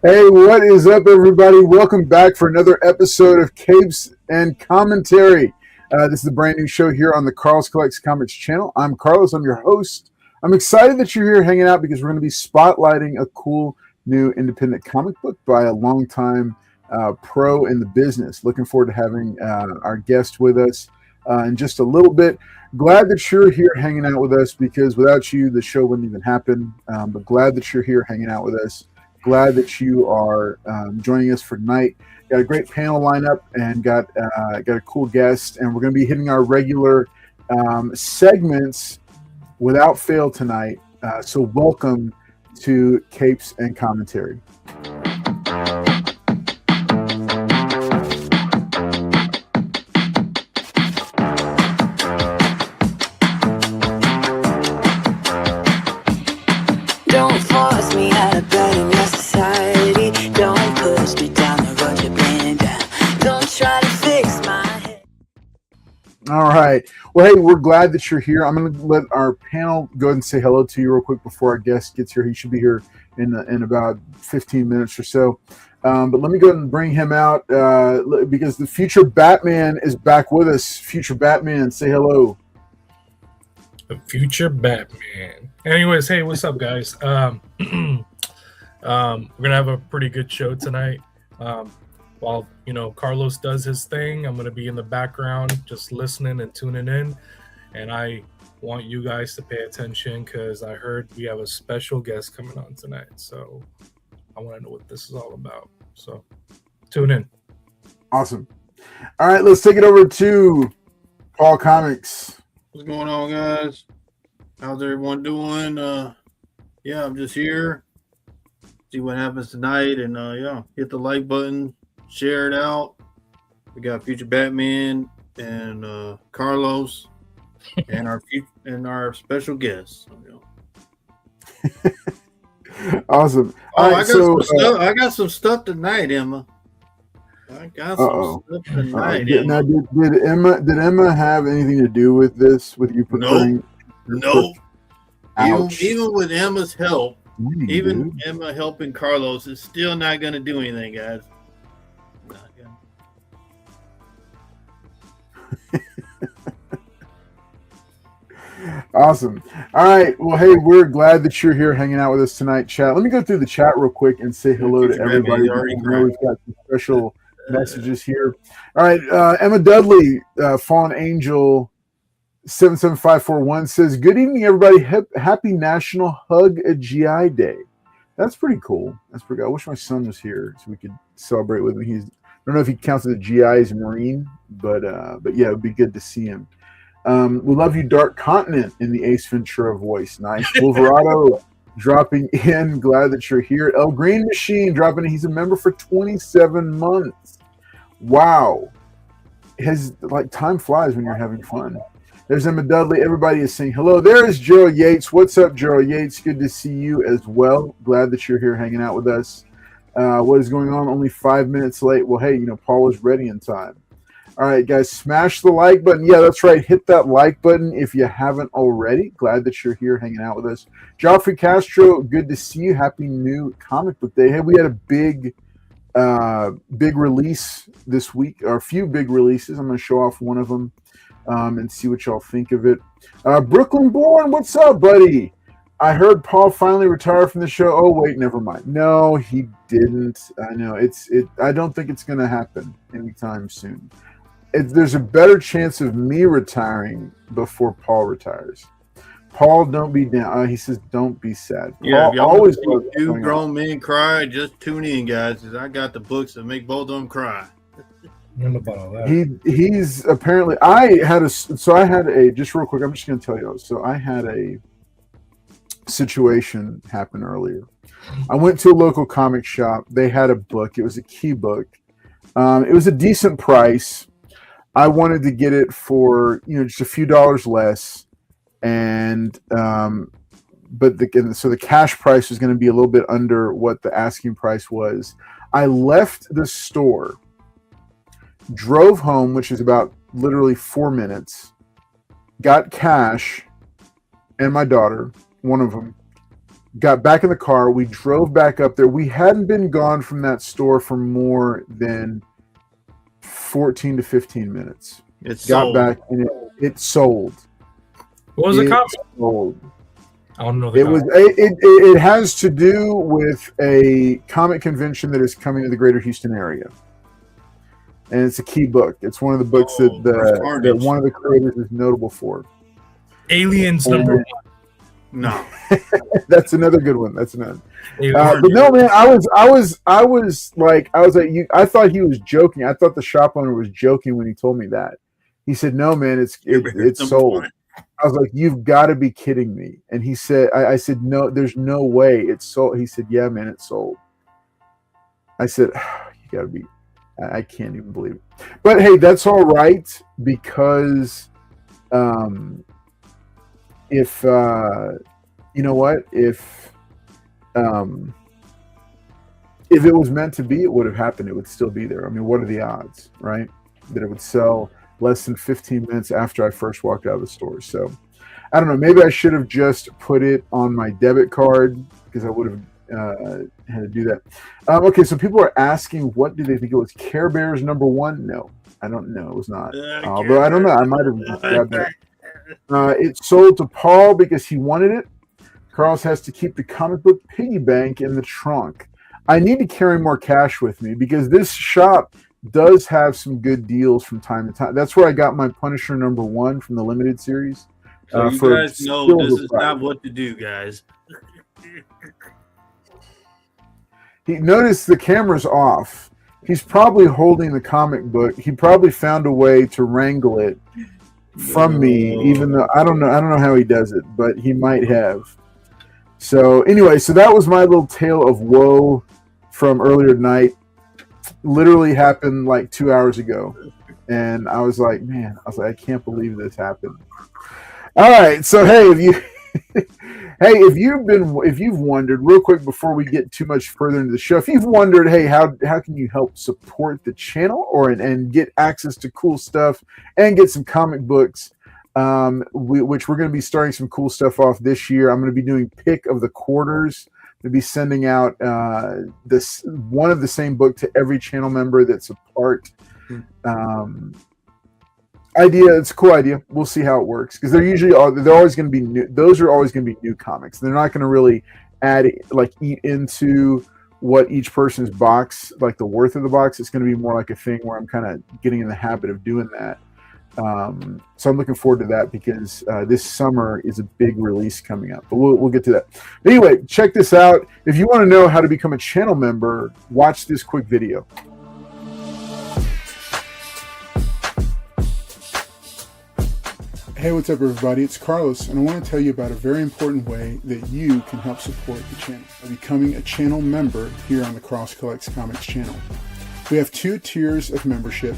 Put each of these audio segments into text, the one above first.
Hey, what is up, everybody? Welcome back for another episode of Capes and Commentary. This is a brand new show here on the Carlos Collects Comics channel. I'm Carlos. I'm your host. I'm excited that you're here hanging out because we're going to be spotlighting a cool new independent comic book by a longtime pro in the business. Looking forward to having our guest with us in just a little bit. Glad that you're here hanging out with us because without you, the show wouldn't even happen. But glad that you're here hanging out with us. Glad that you are joining us for tonight. Got a great panel lineup and got a cool guest, and we're going to be hitting our regular segments without fail tonight. So welcome to Capes and Commentary. Don't force me out of bed in your society. Don't push me down the road you're bringing down. Don't try to fix my head. All right. Well, hey, we're glad that you're here. I'm going to let our panel go ahead and say hello to you real quick before our guest gets here. He should be here in about 15 minutes or so. But let me go ahead and bring him out because the future Batman is back with us. Future Batman, say hello. The future Batman. Anyways, hey, what's up, guys? We're gonna have a pretty good show tonight. While Carlos does his thing, I'm gonna be in the background, just listening and tuning in. And I want you guys to pay attention because I heard we have a special guest coming on tonight. So I want to know what this is all about. So tune in. Awesome. All right, let's take it over to Paul Comics. What's going on, guys? How's everyone doing? Yeah, I'm just here. See what happens tonight, and hit the like button, share it out. We got future Batman and Carlos and our special guests. Awesome. Oh, right, I got some stuff tonight, Emma. I got some stuff tonight. Now, did Emma have anything to do with this? With you preparing? Nope. Ouch. Even with Emma's help, Dude. Emma helping Carlos is still not going to do anything, guys. Not gonna. Awesome. All right. Well, hey, we're glad that you're here hanging out with us tonight, chat. Let me go through the chat real quick and say hello to everybody. I know we've got some special messages here. All right. Emma Dudley, Fallen Angel 77541 says, "Good evening, everybody. Happy National Hug a GI Day." That's pretty cool. That's pretty good. I wish my son was here so we could celebrate with him. I don't know if he counts as a GI as a Marine, but yeah, it would be good to see him. We love you, Dark Continent, in the Ace Ventura voice. Nice. Wolverado dropping in. Glad that you're here. El Green Machine dropping in. He's a member for 27 months. Wow. Time flies when you're having fun. There's Emma Dudley. Everybody is saying hello. There is Gerald Yates. What's up, Gerald Yates? Good to see you as well. Glad that you're here hanging out with us. What is going on? Only 5 minutes late. Well, hey, Paul was ready in time. All right, guys, smash the like button. Yeah, that's right. Hit that like button if you haven't already. Glad that you're here hanging out with us. Joffrey Castro, good to see you. Happy new comic book day. Hey, we had a big release this week, or a few big releases. I'm going to show off one of them and see what y'all think of it. Brooklyn Born, what's up, buddy? I heard Paul finally retired from the show. Oh, wait, never mind. No, he didn't. I know. I don't think it's going to happen anytime soon. There's a better chance of me retiring before Paul retires. Paul, don't be down. He says, don't be sad. Yeah, Paul if y'all always want to see two grown men cry, just tune in, guys, because I got the books that make both of them cry. About all that. He's apparently. Just real quick. I'm just going to tell you. So I had a situation happen earlier. I went to a local comic shop. They had a book. It was a key book. It was a decent price. I wanted to get it for just a few dollars less, and so the cash price was going to be a little bit under what the asking price was. I left the store, drove home, which is about literally 4 minutes, got cash, and my daughter, one of them, got back in the car. We drove back up there. We hadn't been gone from that store for more than 14 to 15 minutes. Got back and it sold. What was the cost? Sold. I don't know. It has to do with a comic convention that is coming to the greater Houston area. And it's a key book. It's one of the books that one of the creators is notable for. Aliens number 1. No. That's another good one. That's another. But no, man, I was like you. I thought he was joking. I thought the shop owner was joking when he told me that. He said, "No, man, it's sold." I was like, "You've got to be kidding me!" And he said, "I said no, there's no way it's sold." He said, "Yeah, man, it's sold." I said, "You got to be." I can't even believe it. But hey, that's all right because, if you know what, if it was meant to be, it would have happened. It would still be there. I mean, what are the odds, right? That it would sell less than 15 minutes after I first walked out of the store. So I don't know. Maybe I should have just put it on my debit card because I would have had to do that. Okay, so people are asking, what do they think it was? Care Bears number 1? No, I don't know. It was not. Although I don't know. I might have grabbed that. It sold to Paul because he wanted it. Carlos has to keep the comic book piggy bank in the trunk. I need to carry more cash with me because this shop does have some good deals from time to time. That's where I got my Punisher number 1 from the limited series. So you guys know this is not what to do, guys. He noticed the camera's off. He's probably holding the comic book. He probably found a way to wrangle it from me, even though I don't know how he does it, but he might have. So anyway, so that was my little tale of woe from earlier tonight. Literally happened like 2 hours ago, and I was like, I can't believe this happened. All right, so hey, if you've wondered, real quick before we get too much further into the show, if you've wondered, hey, how can you help support the channel and get access to cool stuff and get some comic books, which we're going to be starting some cool stuff off this year. I'm going to be doing pick of the quarters. To be sending out this one of the same book to every channel member that's a part. Idea. It's a cool idea. We'll see how it works because they're always going to be new. Those are always going to be new comics. They're not going to really eat into what each person's box, like the worth of the box. It's going to be more like a thing where I'm kind of getting in the habit of doing that. So I'm looking forward to that because this summer is a big release coming up. But we'll get to that. But anyway, check this out. If you want to know how to become a channel member, watch this quick video. Hey, what's up, everybody? It's Carlos, and I want to tell you about a very important way that you can help support the channel by becoming a channel member here on the Cross Collects Comics channel. We have 2 tiers of membership.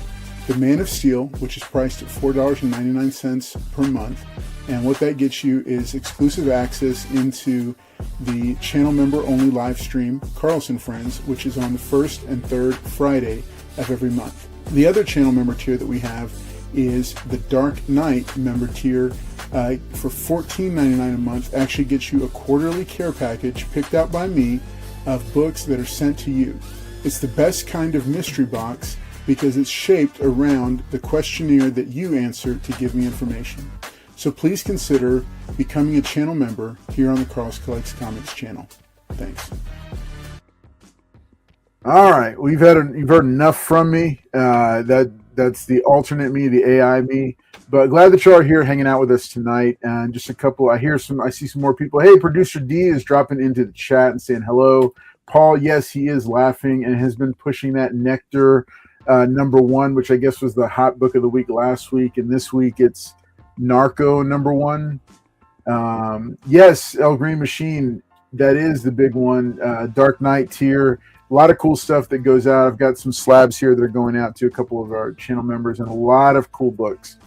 The Man of Steel, which is priced at $4.99 per month, and what that gets you is exclusive access into the channel member only live stream, Carlos and Friends, which is on the 1st and 3rd Friday of every month. The other channel member tier that we have is the Dark Knight member tier. For $14.99 a month, actually gets you a quarterly care package picked out by me of books that are sent to you. It's the best kind of mystery box because it's shaped around the questionnaire that you answer to give me information. So please consider becoming a channel member here on the Cross Collects Comics channel. Thanks. All right, you've heard enough from me. That's the alternate me, the AI me. But glad that you are here hanging out with us tonight. And just a couple, I see some more people. Hey, Producer D is dropping into the chat and saying hello. Paul, yes, he is laughing and has been pushing that Nectar number 1, which I guess was the hot book of the week last week. And this week it's Narco number 1. Yes, El Green Machine, that is the big one. Dark Knight tier. A lot of cool stuff that goes out. I've got some slabs here that are going out to a couple of our channel members and a lot of cool books.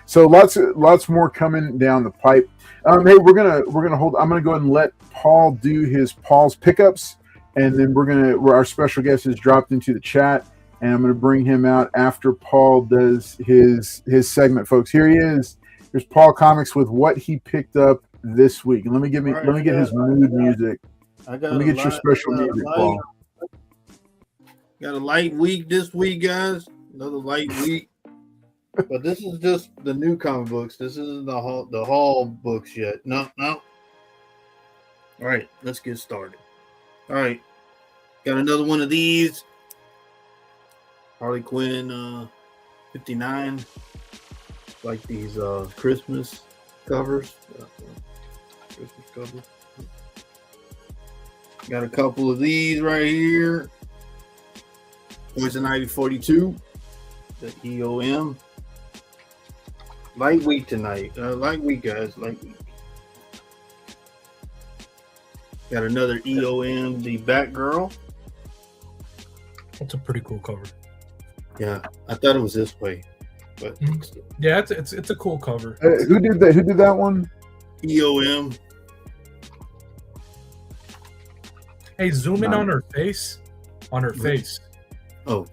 So lots more coming down the pipe. Hey, we're gonna hold. I'm gonna go ahead and let Paul do Paul's pickups, and then our special guest has dropped into the chat, and I'm gonna bring him out after Paul does his segment, folks. Here he is. Here's Paul Comics with what he picked up this week. And let me All right, let me get his mood music. I got Let me get your special music, Paul. Got a light week this week, guys. Another light week. But this is just the new comic books. This isn't the haul books yet. No. All right, let's get started. All right, got another one of these. Harley Quinn 59. Like these Christmas covers. Christmas cover. Got a couple of these right here. Poison Ivy 42. The EOM. Light week tonight. Light week, guys. Light week. Got another EOM, the Batgirl. That's a pretty cool cover. Yeah, I thought it was this way, but yeah, it's a cool cover. Who did that? Who did that one? EOM. Hey, zoom in on her face. On her face. Oh,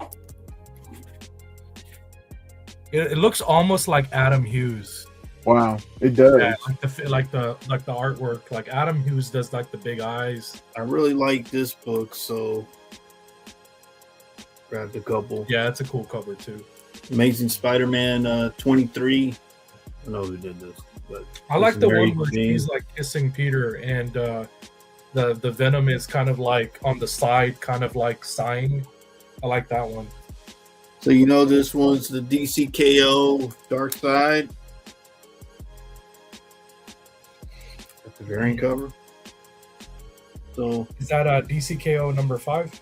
it looks almost like Adam Hughes. Wow, it does. Yeah, like the artwork. Like Adam Hughes does like the big eyes. I really like this book, so grabbed a couple. Yeah, it's a cool cover too. Amazing Spider-Man 23. I don't know who did this, but I like the one where he's like kissing Peter, and the Venom is kind of like on the side, kind of like sighing. I like that one. So you know this one's the DCKO Dark Side. That's the variant cover. So is that DCKO number 5?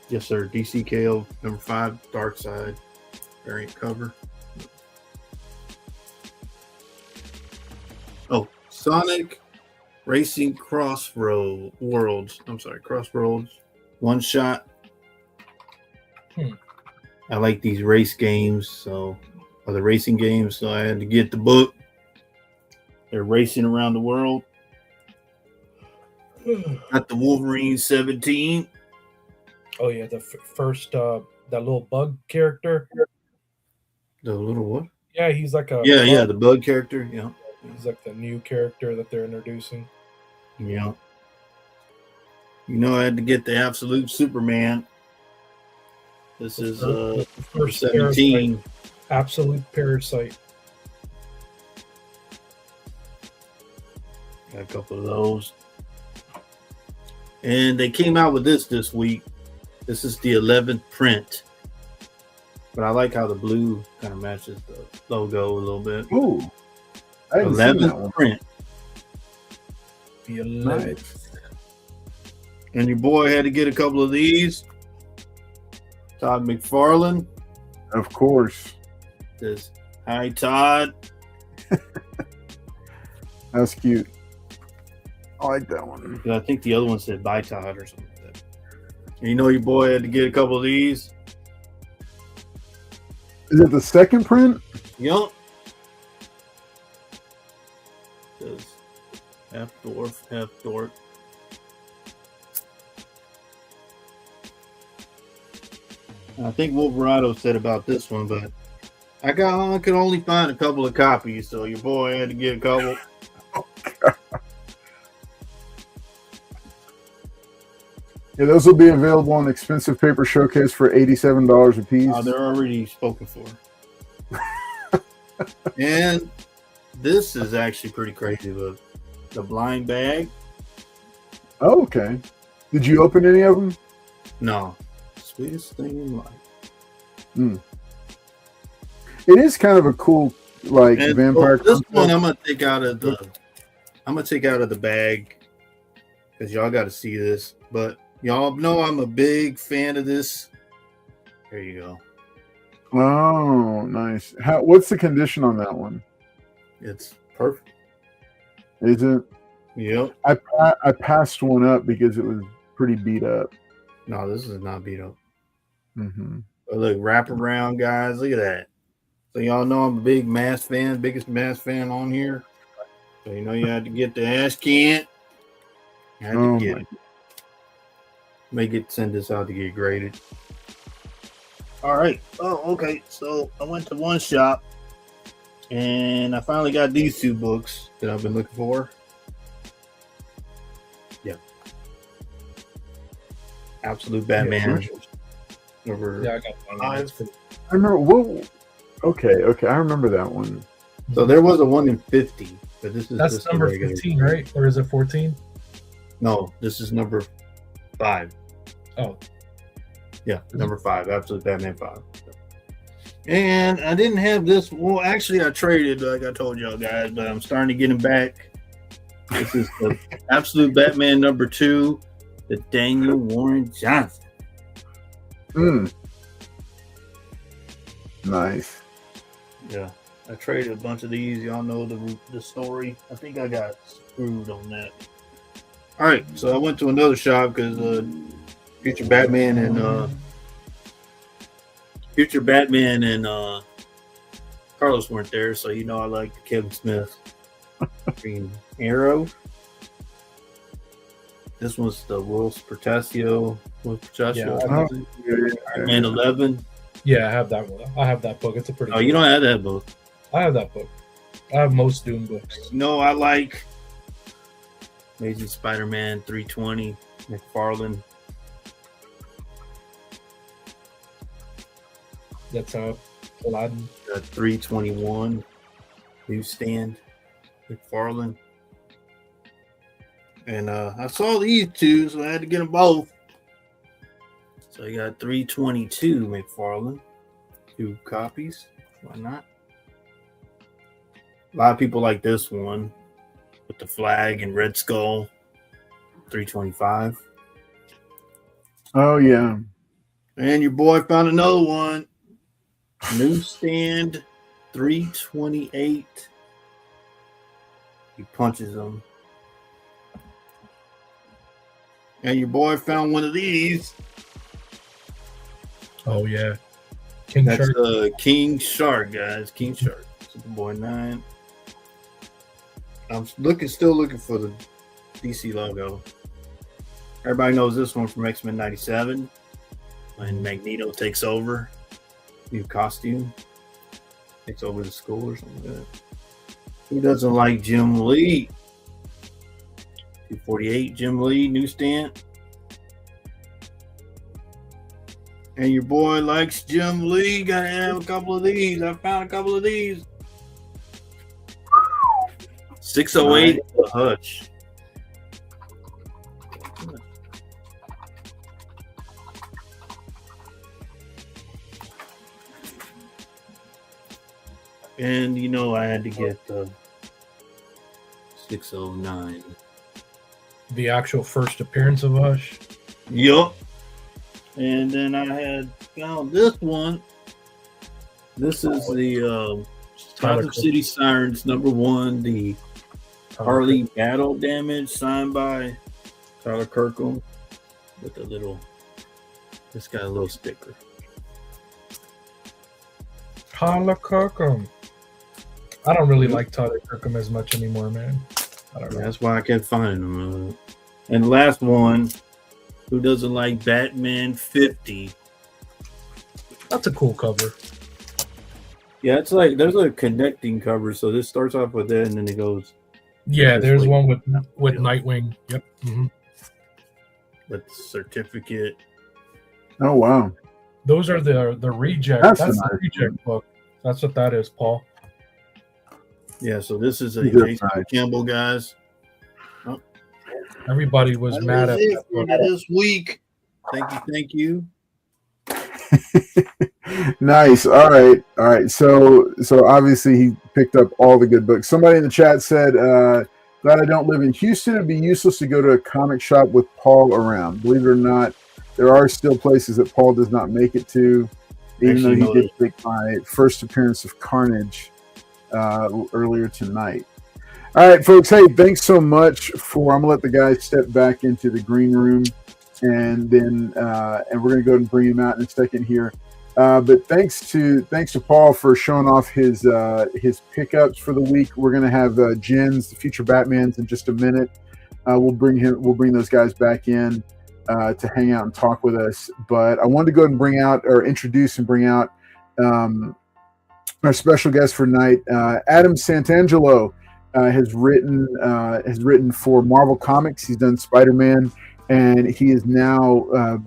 Yes, sir. DCKO number 5, Dark Side variant cover. Oh, Sonic Racing Crossroads. One shot. I like these race games, or the racing games, so I had to get the book. They're racing around the world. Got the Wolverine 17. Oh yeah, the first that little bug character. The little what? Yeah, he's like a the bug character. Yeah, he's like the new character that they're introducing. Yeah. You know, I had to get the Absolute Superman. This is the first 17. Parasite. Absolute Parasite. Got a couple of those. And they came out with this week. This is the 11th print. But I like how the blue kind of matches the logo a little bit. Ooh. 11th print. The 11th. And your boy had to get a couple of these. Todd McFarlane. Of course. Says, hi, Todd. That's cute. I like that one. I think the other one said bye, Todd, or something like that. And you know your boy had to get a couple of these. Is it the second print? Yup. Says half dwarf, half dork. I think Wolverado said about this one, but I could only find a couple of copies, so your boy had to get a couple. Yeah, those will be available on Expensive Paper Showcase for $87 a piece. They're already spoken for. And this is actually pretty crazy. The blind bag. Oh, okay. Did you open any of them? No. Sweetest thing in life. It is kind of a cool, like, and vampire. This one I'm gonna take out of the bag because y'all got to see this. But y'all know I'm a big fan of this. There you go. Oh, nice. What's the condition on that one? It's perfect. Is it? Yep. I passed one up because it was pretty beat up. No, this is not beat up. Mm-hmm. But look, wrap around, guys. Look at that. So y'all know I'm a big Mask fan, biggest Mask fan on here. So you know you had to get the ash can. You had to get it. Send this out to get graded. All right. Oh, okay. So I went to one shop And I finally got these 2 books that I've been looking for. Yeah. Absolute Batman. Number Yeah, I got one. 5. I remember. Whoa. Okay. I remember that one. So there was a 1 in 50, but this is That's just number the regular. 15, right? Or is it 14? No, this is number 5. Oh, Yeah, number 5, Absolute Batman 5. And I didn't have this. Well, actually, I traded, like I told y'all guys, but I'm starting to get him back. This is the Absolute Batman number 2, the Daniel Warren Johnson. Nice. Yeah, I traded a bunch of these. Y'all know the story. I think I got screwed on that. All right, so I went to another shop because Future Batman and Carlos weren't there, so you know I like the Kevin Smith Green Arrow. This one's the Wolf's Portasio. And 11. yeah, I have that one. I have that book. It's a pretty. Oh, you don't have that book. I have that book. I have most Doom books. No, I like Amazing Spider-Man 320, McFarlane. That's Aladdin. 321 newsstand, McFarlane. And I saw these 2, so I had to get them both. So I got 322 McFarlane, 2 copies. Why not? A lot of people like this one with the flag and Red Skull. 325. Oh yeah. And your boy found another one. Newsstand 328. He punches them. And your boy found one of these. Oh yeah, King That's Shark. King Shark, guys. King Shark. Superboy 9. I'm still looking for the DC logo. Everybody knows this one from X-Men 97 when Magneto takes over. New costume. Takes over the school or something like that. Who doesn't like Jim Lee? 248 Jim Lee newsstand. And your boy likes Jim Lee. Gotta have a couple of these. I found a couple of these. 608 the Hutch. And you know I had to get the 609. The actual first appearance of Hush. Yup. And then I had found this one. This is the Gotham City Sirens #1, the Harley Battle Damage, signed by Tyler Kirkham with a little. This got a little sticker. Tyler Kirkham. I don't really like Tyler Kirkham as much anymore, man. I don't know. That's why I kept finding them. And the last one, who doesn't like Batman 50? That's a cool cover. Yeah, it's like there's a connecting cover. So this starts off with that, and then it goes. Yeah, there's one with Nightwing. Yep. Mm-hmm. With the certificate. Oh wow. Those are the reject. That's the reject book. That's what that is, Paul. Yeah, so this is a Jason Campbell, guys. Oh. Everybody was mad at that book. This week. Thank you. Nice. All right. So obviously he picked up all the good books. Somebody in the chat said, glad I don't live in Houston. It'd be useless to go to a comic shop with Paul around. Believe it or not, there are still places that Paul does not make it to, even though he did make my first appearance of Carnage earlier tonight. All right, folks. Hey, thanks so much for. I'm gonna let the guys step back into the green room, and then and we're gonna go and bring him out in a second here. But thanks to Paul for showing off his pickups for the week. We're gonna have Jens, the future Batmans, in just a minute. We'll bring those guys back in to hang out and talk with us. But I wanted to go ahead and introduce and bring out our special guest for tonight, Adam Santangelo, has written for Marvel Comics. He's done Spider-Man, and he is now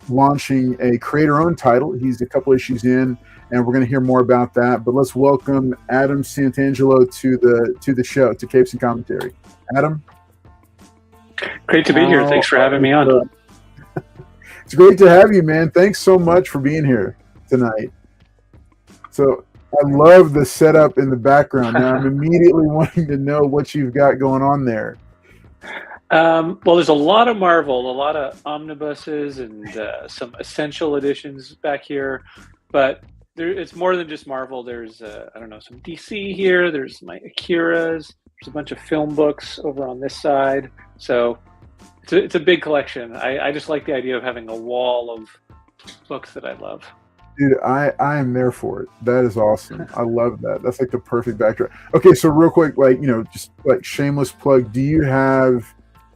launching a creator-owned title. He's a couple issues in, and we're going to hear more about that. But let's welcome Adam Santangelo to the show, to Capes and Commentary. Adam, great to be here. Thanks for having me on. It's great to have you, man. Thanks so much for being here tonight. So I love the setup in the background. Now I'm immediately wanting to know what you've got going on there. Well, there's a lot of Marvel, a lot of omnibuses, and some essential editions back here. But it's more than just Marvel. There's some DC here. There's my Akira's. There's a bunch of film books over on this side. So it's a big collection. I just like the idea of having a wall of books that I love. Dude, I am there for it. That is awesome. I love that. That's like the perfect backdrop. Okay, so real quick, just like shameless plug, do you have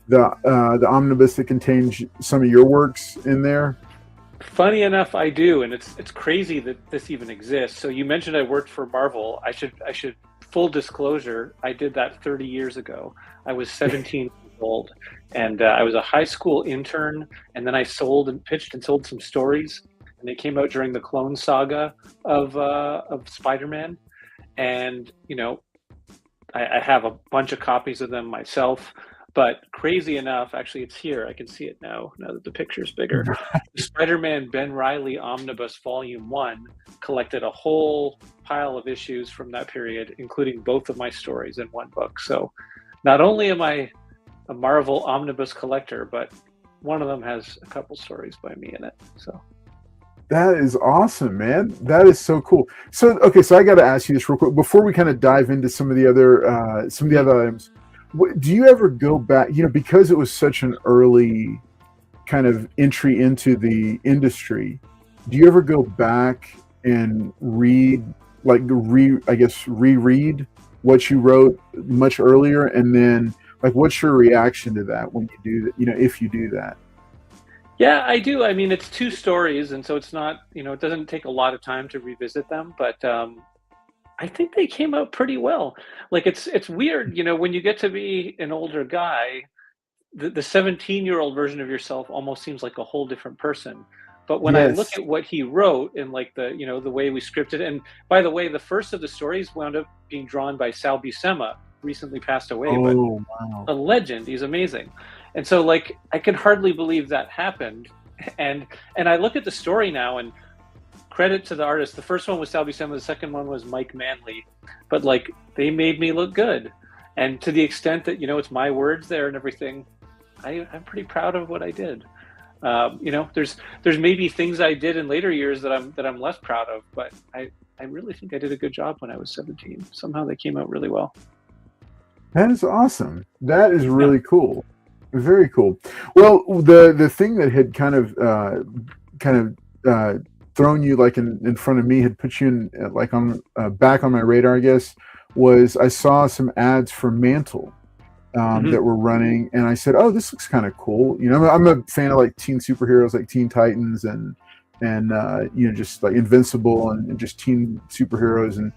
the omnibus that contains some of your works in there? Funny enough, I do, and it's crazy that this even exists. So you mentioned I worked for Marvel. I should full disclosure, I did that 30 years ago. I was 17 years old, and I was a high school intern, and then I pitched and sold some stories. And they came out during the Clone Saga of Spider-Man, and I have a bunch of copies of them myself. But crazy enough, actually, it's here. I can see it now that the picture's bigger. The Spider-Man Ben Reilly Omnibus Volume 1 collected a whole pile of issues from that period, including both of my stories in one book. So not only am I a Marvel Omnibus collector, but one of them has a couple stories by me in it. So. That is awesome, man. That is so cool. So, okay, so I got to ask you this real quick before we kind of dive into some of the other items. Do you ever go back? Because it was such an early kind of entry into the industry. Do you ever go back and reread what you wrote much earlier, and then what's your reaction to that when you do that? If you do that. Yeah, I do. I mean, it's two stories, and so it's not, it doesn't take a lot of time to revisit them, but I think they came out pretty well. It's weird, when you get to be an older guy, the 17-year-old version of yourself almost seems like a whole different person. But when I look at what he wrote and the way we scripted, and by the way, the first of the stories wound up being drawn by Sal Buscema, recently passed away, but wow. A legend. He's amazing. And so I can hardly believe that happened. And I look at the story now, and credit to the artist. The first one was Sal Buscema, the second one was Mike Manley. But they made me look good. And to the extent that, it's my words there and everything, I'm pretty proud of what I did. There's maybe things I did in later years that I'm less proud of, but I really think I did a good job when I was 17. Somehow they came out really well. That is awesome. That is really cool. Very cool. Well, the thing that had kind of thrown you in front of me, had put you in on back on my radar, I guess, was I saw some ads for Mantle that were running, and I said, "Oh, this looks kind of cool." I'm a fan of teen superheroes, like Teen Titans and just Invincible and just teen superheroes, and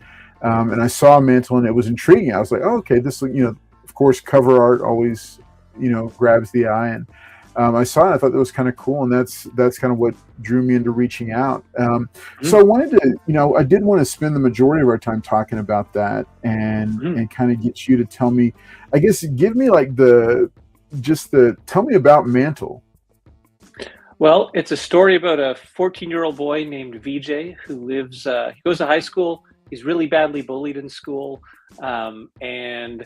I saw Mantle, and it was intriguing. I was like, "Oh, okay, this of course, cover art always grabs the eye," and I saw it. I thought that was kind of cool, and that's kind of what drew me into reaching out. So I wanted to, I did want to spend the majority of our time talking about that, and kind of get you to tell me, I guess, give me tell me about Mantle. Well, it's a story about a 14-year-old boy named VJ who lives. He goes to high school. He's really badly bullied in school, and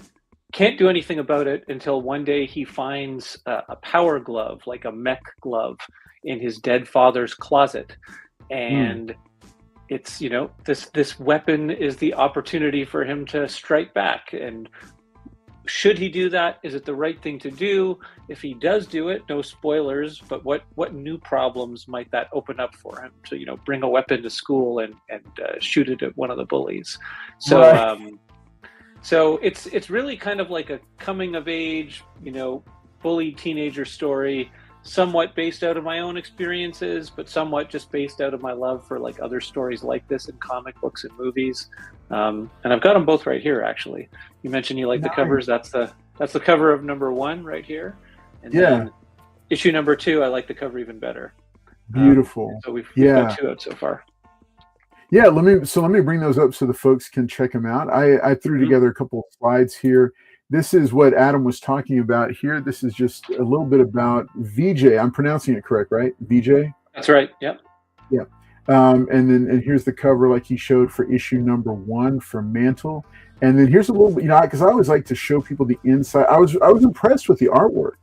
can't do anything about it until one day he finds a power glove, like a mech glove, in his dead father's closet. And it's, this weapon is the opportunity for him to strike back. And should he do that? Is it the right thing to do? If he does do it, no spoilers, but what new problems might that open up for him to, bring a weapon to school and shoot it at one of the bullies? So, right. So it's really kind of like a coming of age, bullied teenager story. somewhat based out of my own experiences, but somewhat just based out of my love for like other stories like this in comic books and movies. And I've got them both right here, actually. You mentioned you like the covers. That's the cover of number 1 right here. And then issue number 2, I like the cover even better. Beautiful. So we've got 2 out so far. Yeah, let me bring those up so the folks can check them out. I threw together a couple of slides here. This is what Adam was talking about here. This is just a little bit about VJ. I'm pronouncing it correct, right? VJ? That's right. Yep. Yeah. And here's the cover like he showed for issue number 1 from Mantle. And then here's a little bit, because I always like to show people the inside. I was impressed with the artwork,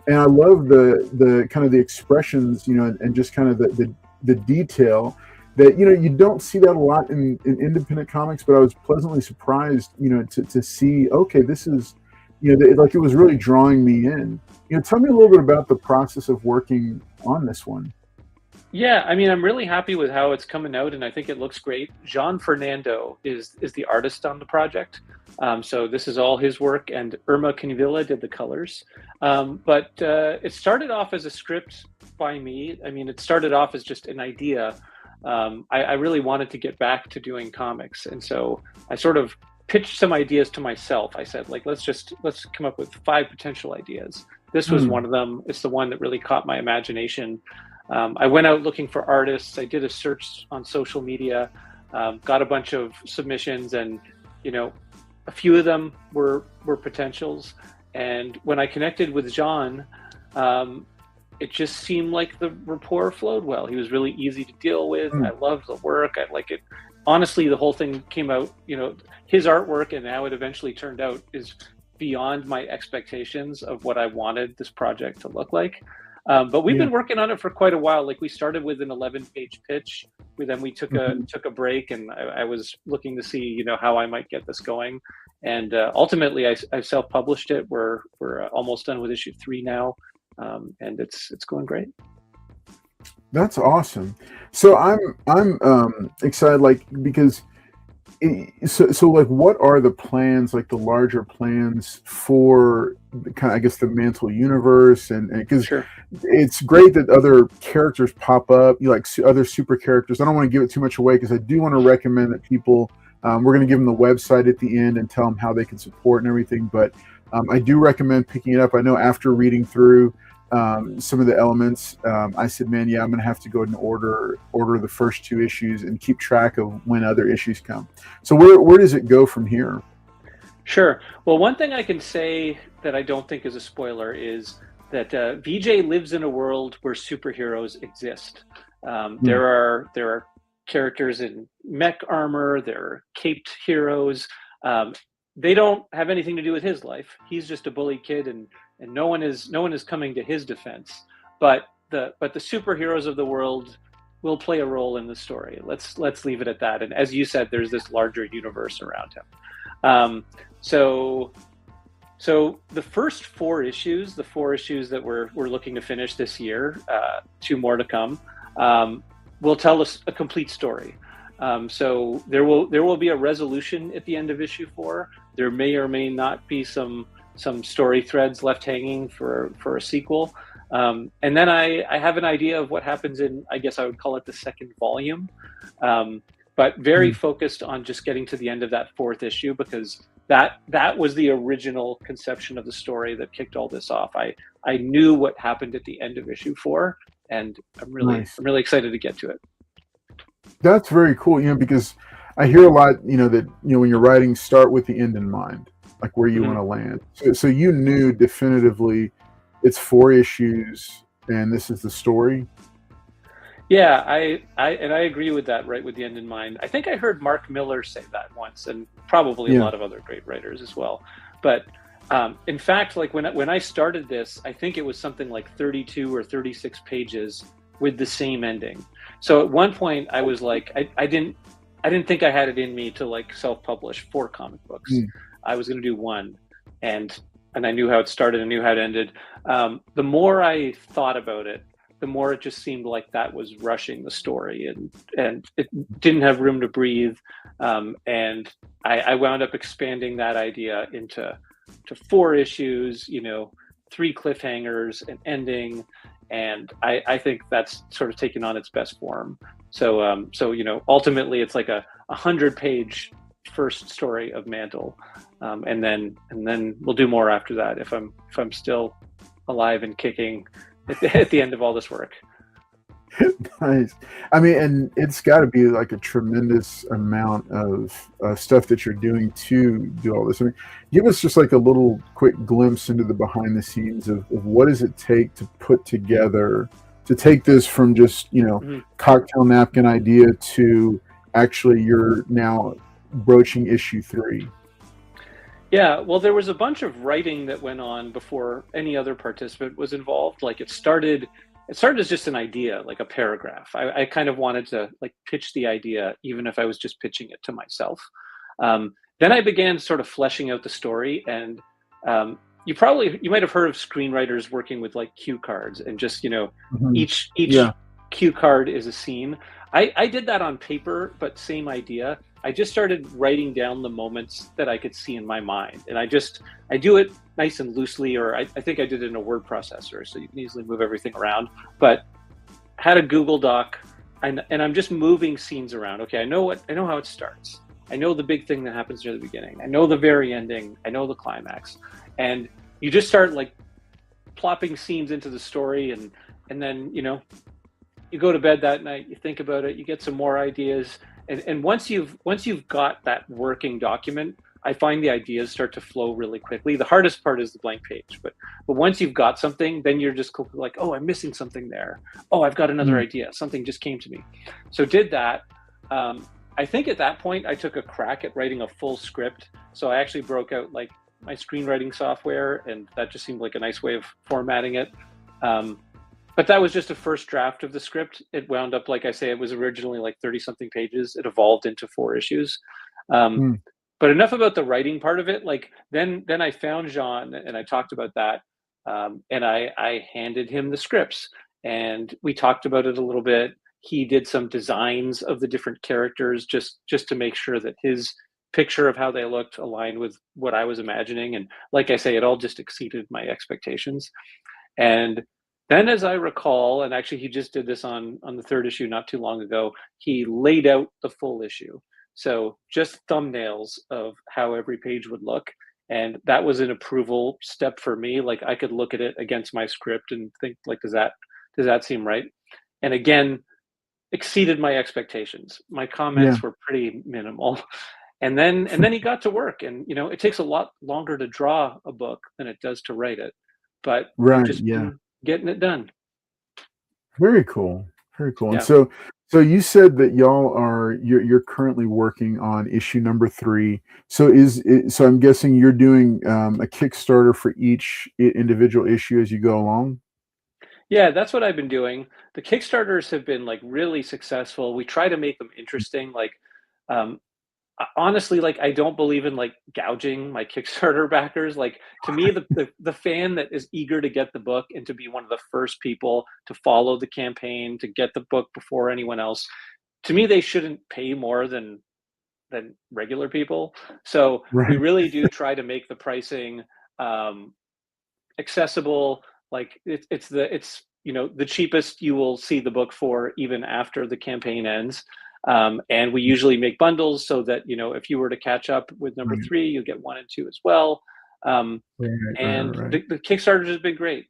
and I love the kind of the expressions, and just kind of the detail that you don't see that a lot in independent comics. But I was pleasantly surprised, to see, okay, this is, like it was really drawing me in. Tell me a little bit about the process of working on this one. Yeah, I mean, I'm really happy with how it's coming out, and I think it looks great. Jean Fernando is the artist on the project, so this is all his work, and Irma Canvilla did the colors. But it started off as a script by me. I mean, it started off as just an idea. I really wanted to get back to doing comics, and so I sort of pitched some ideas to myself. I said, like, let's come up with 5 potential ideas. This was one of them. It's the one that really caught my imagination. I went out looking for artists. I did a search on social media, got a bunch of submissions, and a few of them were potentials. And when I connected with Jean, it just seemed like the rapport flowed well. He was really easy to deal with. I loved the work. I like it. Honestly, the whole thing came out, his artwork and how it eventually turned out is beyond my expectations of what I wanted this project to look like. But we've been working on it for quite a while. Like, we started with an 11-page pitch. We took a break, and I was looking to see, how I might get this going. And ultimately, I self-published it. We're almost done with issue 3 now, and it's going great. That's awesome. So I'm excited, like, because so like, what are the plans, like the larger plans for kind of, I guess, the Mantle universe, and because it's great that other characters pop up, like other super characters. I don't want to give it too much away, because I do want to recommend that people, we're going to give them the website at the end and tell them how they can support and everything. But I do recommend picking it up. I know after reading through some of the elements, I said, man, I'm going to have to go ahead and order the first 2 issues and keep track of when other issues come. So where does it go from here? Sure. Well, one thing I can say that I don't think is a spoiler is that VJ lives in a world where superheroes exist. There are characters in mech armor. There are caped heroes. They don't have anything to do with his life. He's just a bully kid, and no one is coming to his defense. But the superheroes of the world will play a role in the story. Let's leave it at that. And as you said, there's this larger universe around him. So the first 4 issues, the 4 issues that we're looking to finish this year, 2 more to come, will tell us a complete story. So there will be a resolution at the end of issue 4. There may or may not be some story threads left hanging for a sequel. And then I have an idea of what happens in, I guess I would call it the second volume, but very focused on just getting to the end of that 4th issue, because that was the original conception of the story that kicked all this off. I knew what happened at the end of issue 4, and I'm really excited to get to it. That's very cool, because I hear a lot, that, when you're writing, start with the end in mind, like where you want to land. So you knew definitively it's 4 issues and this is the story. Yeah, I agree with that, right, with the end in mind. I think I heard Mark Miller say that once, and probably a lot of other great writers as well. But in fact, like when I started this, I think it was something like 32 or 36 pages with the same ending. So at one point I was like, I didn't think I had it in me to like self-publish 4 comic books. I was going to do 1, and I knew how it started and knew how it ended. The more I thought about it, the more it just seemed like that was rushing the story, and it didn't have room to breathe. And I wound up expanding that idea into 4 issues, 3 cliffhangers, an ending, and I think that's sort of taken on its best form. So ultimately it's like a 100-page first story of Mantle, and then we'll do more after that if I'm still alive and kicking at the end of all this work. Nice. I mean, and it's got to be like a tremendous amount of stuff that you're doing to do all this. I mean, give us just like a little quick glimpse into the behind the scenes of what does it take to put together, to take this from just, cocktail napkin idea to actually you're now broaching issue 3. Yeah, well, there was a bunch of writing that went on before any other participant was involved. Like it started as just an idea, like a paragraph. I kind of wanted to like pitch the idea, even if I was just pitching it to myself. Then I began sort of fleshing out the story, and you might have heard of screenwriters working with like cue cards, and just each cue card is a scene. I did that on paper, but same idea. I just started writing down the moments that I could see in my mind, and I do it nice and loosely, or I think I did it in a word processor, so you can easily move everything around. But had a Google Doc, and I'm just moving scenes around. Okay, I know how it starts. I know the big thing that happens near the beginning. I know the very ending. I know the climax, and you just start like plopping scenes into the story, and then you go to bed that night. You think about it. You get some more ideas. And once you've got that working document, I find the ideas start to flow really quickly. The hardest part is the blank page, but once you've got something, then you're just like, oh, I'm missing something there. Oh, I've got another idea. Something just came to me. So did that. I think at that point I took a crack at writing a full script. So I actually broke out like my screenwriting software, and that just seemed like a nice way of formatting it. But that was just a first draft of the script. It wound up, like I say, it was originally like 30-something pages. It evolved into 4 issues. But enough about the writing part of it. Like then I found Jean, and I talked about that. And I handed him the scripts, and we talked about it a little bit. He did some designs of the different characters just to make sure that his picture of how they looked aligned with what I was imagining. And like I say, it all just exceeded my expectations. And then, as I recall, and actually he just did this on the 3rd issue not too long ago, he laid out the full issue. So just thumbnails of how every page would look. And that was an approval step for me. Like I could look at it against my script and think like, does that seem right? And again, exceeded my expectations. My comments were pretty minimal. And then he got to work, and it takes a lot longer to draw a book than it does to write it. But getting it done. Very cool. Yeah. And so you said that you're currently working on issue number 3. So I'm guessing you're doing a Kickstarter for each individual issue as you go along. Yeah, that's what I've been doing. The Kickstarters have been like really successful. We try to make them interesting. Like, honestly, like I don't believe in like gouging my Kickstarter backers. Like to me, the fan that is eager to get the book and to be one of the first people to follow the campaign, to get the book before anyone else, to me, they shouldn't pay more than regular people. So we really do try to make the pricing accessible. Like it's the cheapest you will see the book for even after the campaign ends. And we usually make bundles so that, if you were to catch up with number 3, you get 1 and 2 as well. The Kickstarter has been great.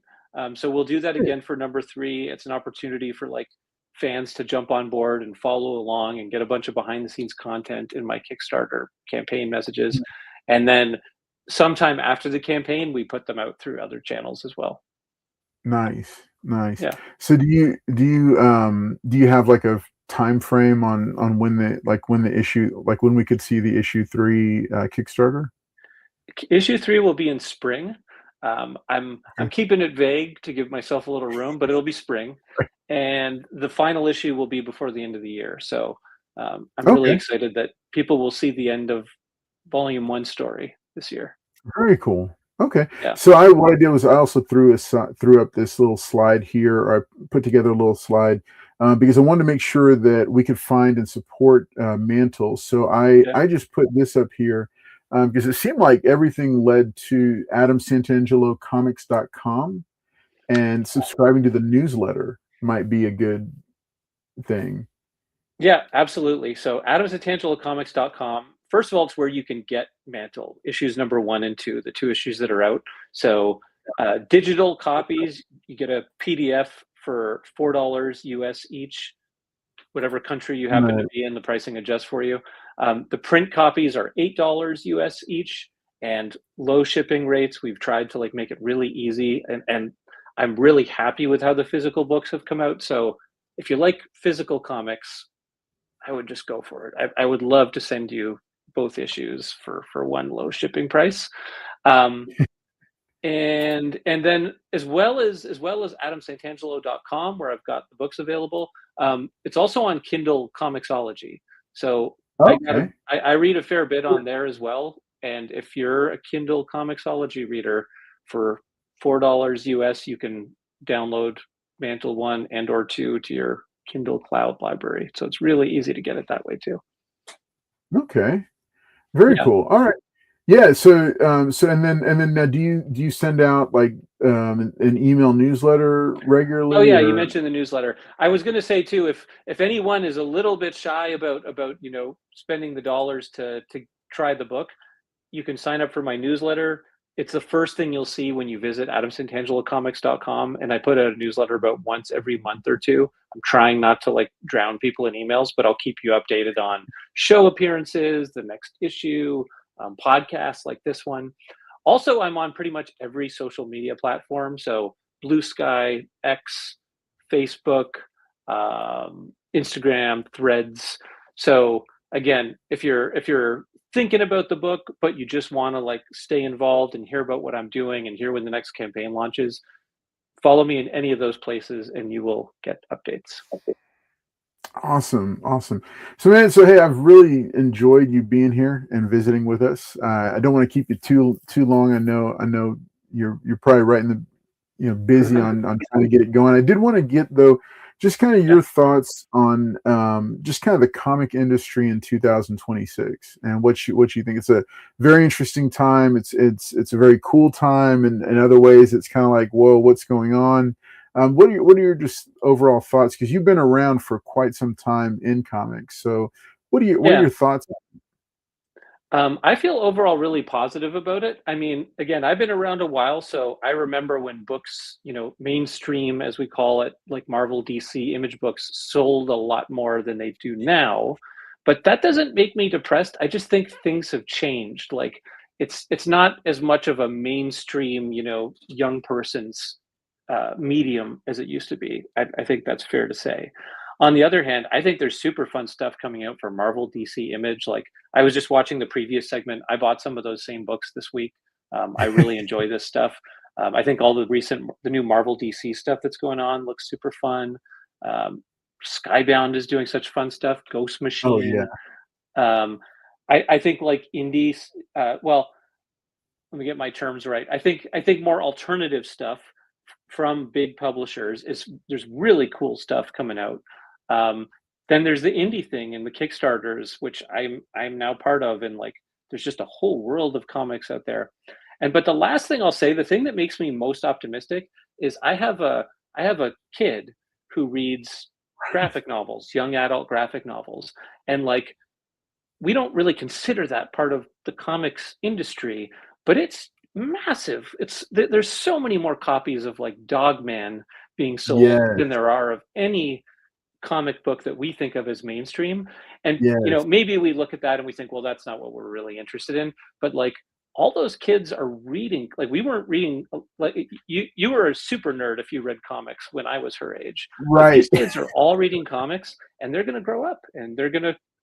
So we'll do that again for number 3. It's an opportunity for like fans to jump on board and follow along and get a bunch of behind the scenes content in my Kickstarter campaign messages. And then sometime after the campaign, we put them out through other channels as well. Nice. Yeah. So do you have like a time frame on when the issue, like when we could see the issue 3 Kickstarter? Issue 3 will be in spring. I'm keeping it vague to give myself a little room, but it'll be spring, and the final issue will be before the end of the year. So I'm really excited that people will see the end of volume 1 story this year. Very cool. Okay. Yeah. So what I did was I also threw up this little slide here, or I put together a little slide because I wanted to make sure that we could find and support Mantle. So I just put this up here because it seemed like everything led to AdamSantangeloComics.com. and subscribing to the newsletter might be a good thing. Yeah, absolutely. So adamsantangelocomics.com. First of all, it's where you can get Mantle issues number 1 and 2, the 2 issues that are out. So digital copies, you get a PDF for $4 US each, whatever country you happen to be in, the pricing adjusts for you. The print copies are $8 US each, and low shipping rates. We've tried to like make it really easy, and I'm really happy with how the physical books have come out. So if you like physical comics, I would just go for it. I would love to send you both issues for one low shipping price. And then as well as adamsantangelo.com, where I've got the books available. It's also on Kindle Comixology. So Okay. I read a fair bit on there as well. And if you're a Kindle Comixology reader, for $4 US, you can download Mantle 1 and or 2 to your Kindle Cloud library. So it's really easy to get it that way too. Okay. Very Yeah. cool. All right. Yeah. So and then now do you send out like an email newsletter regularly? Oh yeah, or- you mentioned the newsletter. I was going to say too, if anyone is a little bit shy about spending the dollars to try the book, you can sign up for my newsletter. It's the first thing you'll see when you visit adamsantangelocomics.com, and I put out a newsletter about once every month or two. I'm trying not to like drown people in emails, but I'll keep you updated on show appearances, the next issue, podcasts like this one. Also, I'm on pretty much every social media platform. So Blue Sky, X, Facebook, Instagram, Threads. So again, if you're thinking about the book, but you just want to like stay involved and hear about what I'm doing and hear when the next campaign launches, follow me in any of those places and you will get updates. Awesome. So man, hey, I've really enjoyed you being here and visiting with us. I don't want to keep you too long. I know you're probably right in the busy on trying to get it going. I did want to get though just kind of your thoughts on just kind of the comic industry in 2026 and what you think. It's a very interesting time. It's a very cool time, and in other ways it's kind of like, whoa, what's going on? What are your just overall thoughts? Because you've been around for quite some time in comics. So what are your thoughts? I feel overall really positive about it. I mean, again, I've been around a while, so I remember when books, mainstream, as we call it, like Marvel, DC, Image books, sold a lot more than they do now. But that doesn't make me depressed. I just think things have changed. Like it's not as much of a mainstream, young person's medium as it used to be. I think that's fair to say. On the other hand, I think there's super fun stuff coming out for Marvel, DC, Image. Like I was just watching the previous segment. I bought some of those same books this week. I really enjoy this stuff. I think all the new Marvel DC stuff that's going on looks super fun. Skybound is doing such fun stuff. Ghost Machine. Oh yeah. I think like indies. Well, let me get my terms right. I think more alternative stuff from big publishers there's really cool stuff coming out. Then there's the indie thing and the Kickstarters, which I'm now part of, and like there's just a whole world of comics out there. But the last thing I'll say, the thing that makes me most optimistic is I have a kid who reads graphic novels, young adult graphic novels, and like we don't really consider that part of the comics industry, but it's massive. There's so many more copies of like Dogman being sold than there are of any comic book that we think of as mainstream. And maybe we look at that and we think, well, that's not what we're really interested in. But like all those kids are reading. Like we weren't reading. Like you were a super nerd if you read comics when I was her age. Right. But these kids are all reading comics, and they're going to grow up, and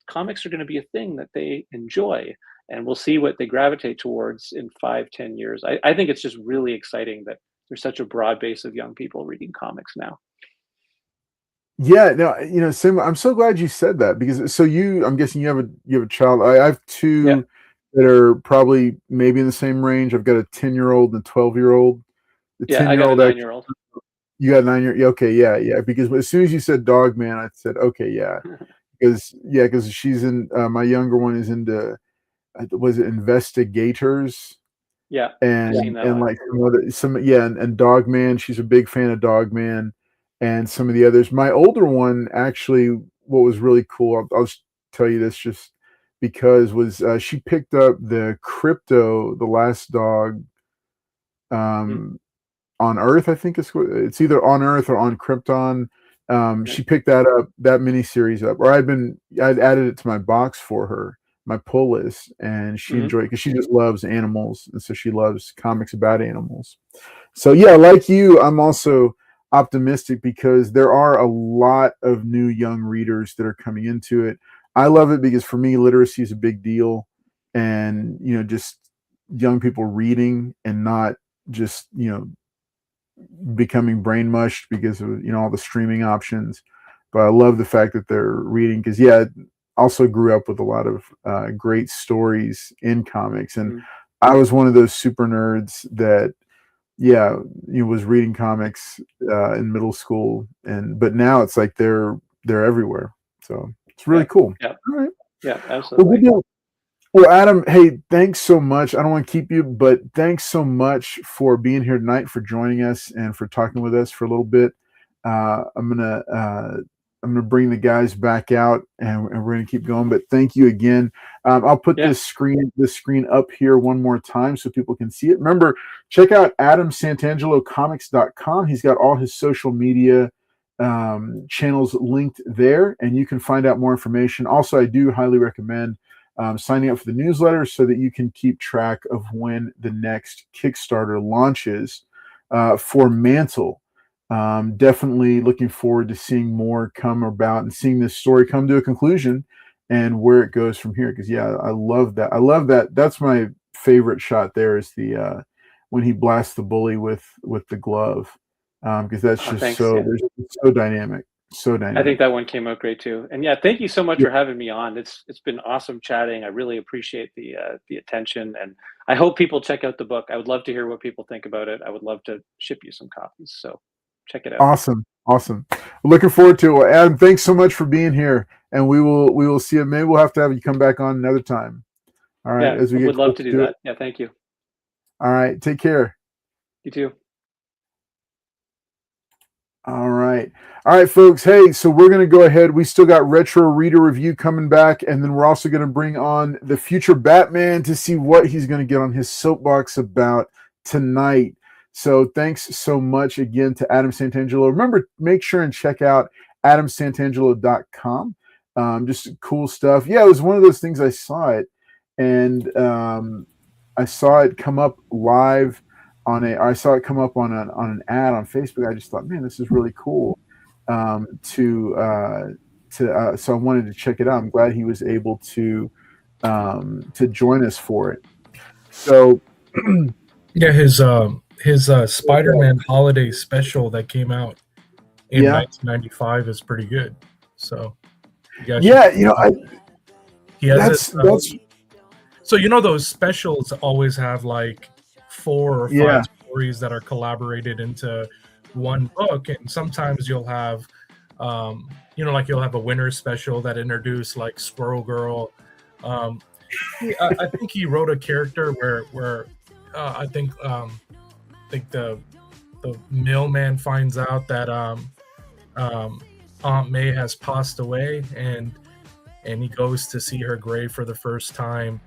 comics are going to be a thing that they enjoy. And we'll see what they gravitate towards in 5-10 years. I think it's just really exciting that there's such a broad base of young people reading comics now. Yeah, no, Sim, I'm so glad you said that, because I'm guessing you have a child. I have two that are probably maybe in the same range. I've got a 10-year-old and a 12-year-old. The 10-year-old, I got a 9-year-old. You got a 9-year. Okay, yeah. Because as soon as you said Dogman, I said, okay, yeah, because she's in. My younger one is into. Was it Investigators? Yeah, and I've seen that one. like and Dogman. She's a big fan of Dogman, and some of the others. My older one actually, what was really cool. I'll just tell you this just because was she picked up the Crypto, the Last Dog, on Earth. I think it's either on Earth or on Krypton. She picked that miniseries up, or I'd added it to my box for her, my pull list, and she enjoyed it because she just loves animals, and so she loves comics about animals. So yeah, like you, I'm also optimistic because there are a lot of new young readers that are coming into it. I love it because for me, literacy is a big deal, and just young people reading and not just becoming brain mushed because of all the streaming options. But I love the fact that they're reading because also grew up with a lot of great stories in comics, and I was one of those super nerds that was reading comics in middle school, but now it's like they're everywhere, so it's really cool. Yeah, all right. Yeah, absolutely. Well, Adam, hey, thanks so much. I don't want to keep you, but thanks so much for being here tonight, for joining us, and for talking with us for a little bit. I'm gonna bring the guys back out, and we're gonna keep going. But thank you again. I'll put this screen up here one more time so people can see it. Remember, check out AdamSantangeloComics.com. He's got all his social media channels linked there, and you can find out more information. Also, I do highly recommend signing up for the newsletter so that you can keep track of when the next Kickstarter launches for Mantle. Definitely looking forward to seeing more come about and seeing this story come to a conclusion and where it goes from here. Because I love that. That's my favorite shot. There is the when he blasts the bully with the glove, because that's just so dynamic. So dynamic. I think that one came out great too. And thank you so much for having me on. It's been awesome chatting. I really appreciate the attention, and I hope people check out the book. I would love to hear what people think about it. I would love to ship you some copies. So check it out. Awesome. Looking forward to it. Well, Adam, thanks so much for being here, and we will see it. Maybe we'll have to have you come back on another time. All right. Yeah, would love to do that. Yeah, thank you. All right. Take care. You too. All right, folks. Hey, so we're going to go ahead. We still got Retro Reader Review coming back, and then we're also going to bring on the future Batman to see what he's going to get on his soapbox about tonight. So thanks so much again to Adam Santangelo. Remember, make sure and check out AdamSantangelo.com. Just cool stuff. Yeah, it was one of those things. I saw it, and I saw it come up live. I saw it come up on an ad on Facebook. I just thought, man, this is really cool. So I wanted to check it out. I'm glad he was able to join us for it. So yeah, his Spider-Man holiday special that came out in 1995 is pretty good. So he has so those specials always have like 4 or 5 stories that are collaborated into one book, and sometimes you'll have like you'll have a winter special that introduced like Squirrel Girl. I think he wrote a character where I think the mailman finds out that Aunt May has passed away, and he goes to see her grave for the first time.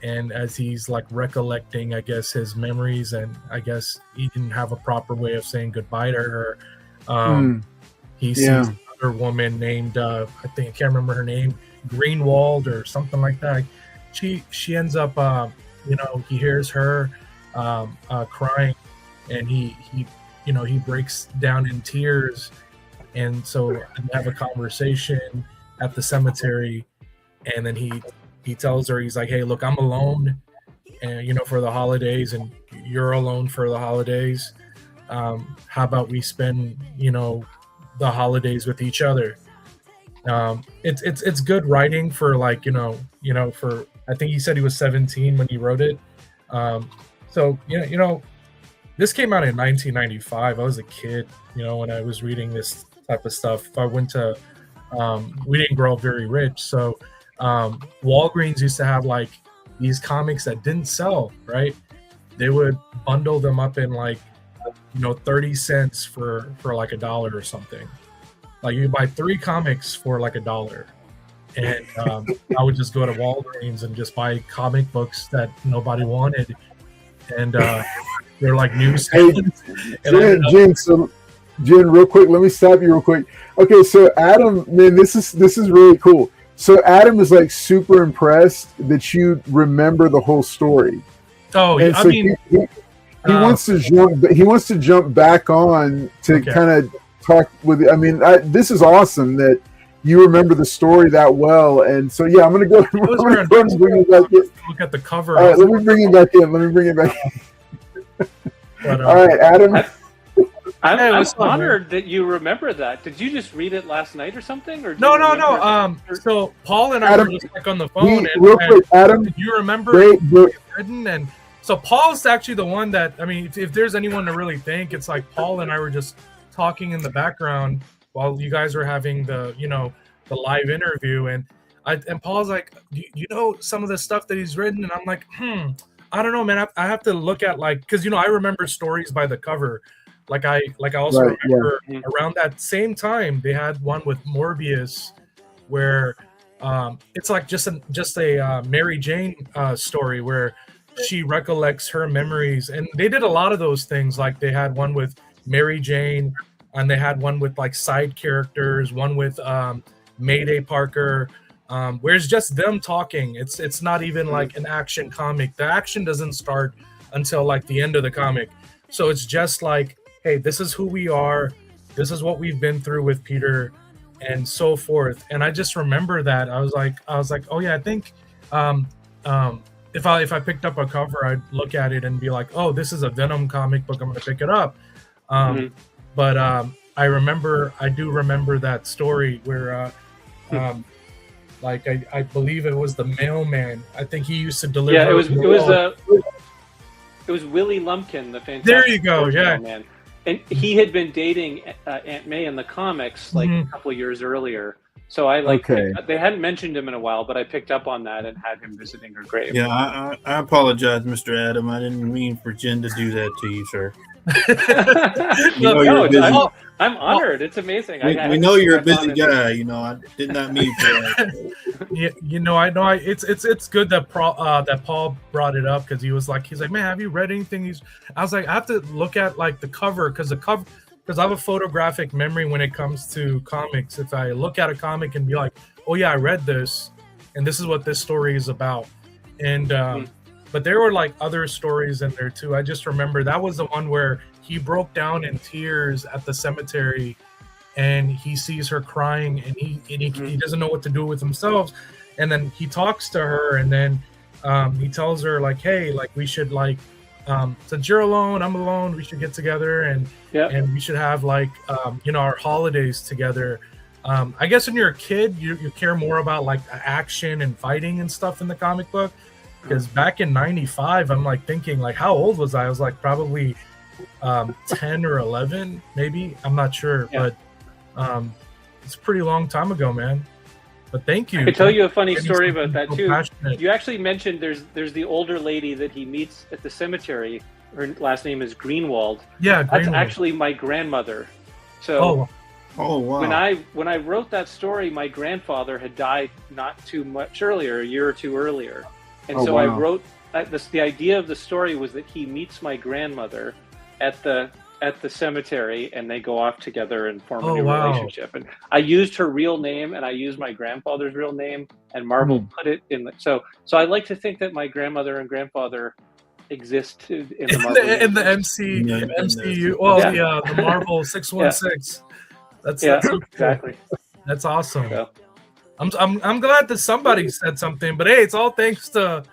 And as he's like recollecting, I guess, his memories, and I guess he didn't have a proper way of saying goodbye to her. He sees another woman named, I can't remember her name, Greenwald or something like that. She ends up, he hears her crying, and he breaks down in tears. And so they have a conversation at the cemetery, and then he tells her, he's like, hey, look, I'm alone, and for the holidays, and you're alone for the holidays. How about we spend the holidays with each other? It's good writing for like for, I think he said he was 17 when he wrote it. So this came out in 1995. I was a kid when I was reading this type of stuff. I went to we didn't grow up very rich, so Walgreens used to have like these comics that didn't sell, right? they would bundle them up in like, 30 cents for like $1 or something. Like you buy 3 comics for like $1. And I would just go to Walgreens and just buy comic books that nobody wanted. And they're like new. Hey, Jen, real quick, let me stop you real quick. Okay, so Adam, man, this is really cool. So Adam is like super impressed that you remember the whole story. Oh, and so he wants to jump. He wants to jump back on to kind of talk with. I mean, this is awesome that you remember the story that well. And so yeah, I'm gonna go. Bring it back in. Look at the cover. All right, let me bring it back in. But, all right, Adam. I'm honored that you remember that. Did you just read it last night or something? Or no. So Paul and I were just like on the phone. Real quick, Adam. Do you remember? Written and so Paul's actually the one that, I mean, if there's anyone to really thank, it's like Paul and I were just talking in the background while you guys were having the the live interview, and Paul's like, you know some of the stuff that he's written, and I'm like, I don't know, man. I have to look at because I remember stories by the cover. Like I also remember around that same time they had one with Morbius, where it's like just a Mary Jane story where she recollects her memories, and they did a lot of those things. Like they had one with Mary Jane, and they had one with like side characters, one with Mayday Parker, where it's just them talking. It's not even like an action comic. The action doesn't start until like the end of the comic, so it's just like, hey, this is who we are, this is what we've been through with Peter, and so forth. And I just remember that I was like, oh yeah, I think if I picked up a cover, I'd look at it and be like, oh, this is a Venom comic book, I'm gonna pick it up. But I do remember that story where like I believe it was the mailman. I think he used to deliver. Yeah, it was Willie Lumpkin, the fantastic. There you go, yeah. Mailman. And he had been dating Aunt May in the comics like a couple years earlier. So they hadn't mentioned him in a while, but I picked up on that and had him visiting her grave. Yeah, I apologize, Mr. Adam. I didn't mean for Jen to do that to you, sir. I'm honored. It's amazing. We know you're a busy guy. I did not mean for that. I know. It's good that Paul brought it up, because he's like, man, have you read anything? I was like, I have to look at like the cover, because I have a photographic memory when it comes to comics. If I look at a comic and be like, oh yeah, I read this, and this is what this story is about, and but there were like other stories in there too. I just remember that was the one where he broke down in tears at the cemetery, and he sees her crying, and he doesn't know what to do with himself, and then he talks to her, and then he tells her like, hey, like we should like since you're alone, I'm alone, we should get together, and we should have like our holidays together. I guess when you're a kid, you care more about like action and fighting and stuff in the comic book. Because back in '95, I'm like thinking, like, how old was I? I was like probably 10 or 11, maybe. I'm not sure, but it's a pretty long time ago, man. But thank you. I could tell you a funny story about that too. Passionate. You actually mentioned there's the older lady that he meets at the cemetery. Her last name is Greenwald. Yeah, that's actually my grandmother. So, oh wow. When I wrote that story, my grandfather had died not too much earlier, a year or two earlier. And I wrote the idea of the story was that he meets my grandmother at the cemetery, and they go off together and form a new relationship. And I used her real name, and I used my grandfather's real name, and Marvel put it in. So I like to think that my grandmother and grandfather exist in the Marvel in the MCU. Well, the Marvel 616. That's exactly. That's awesome. So. I'm glad that somebody said something, but hey, it's all thanks to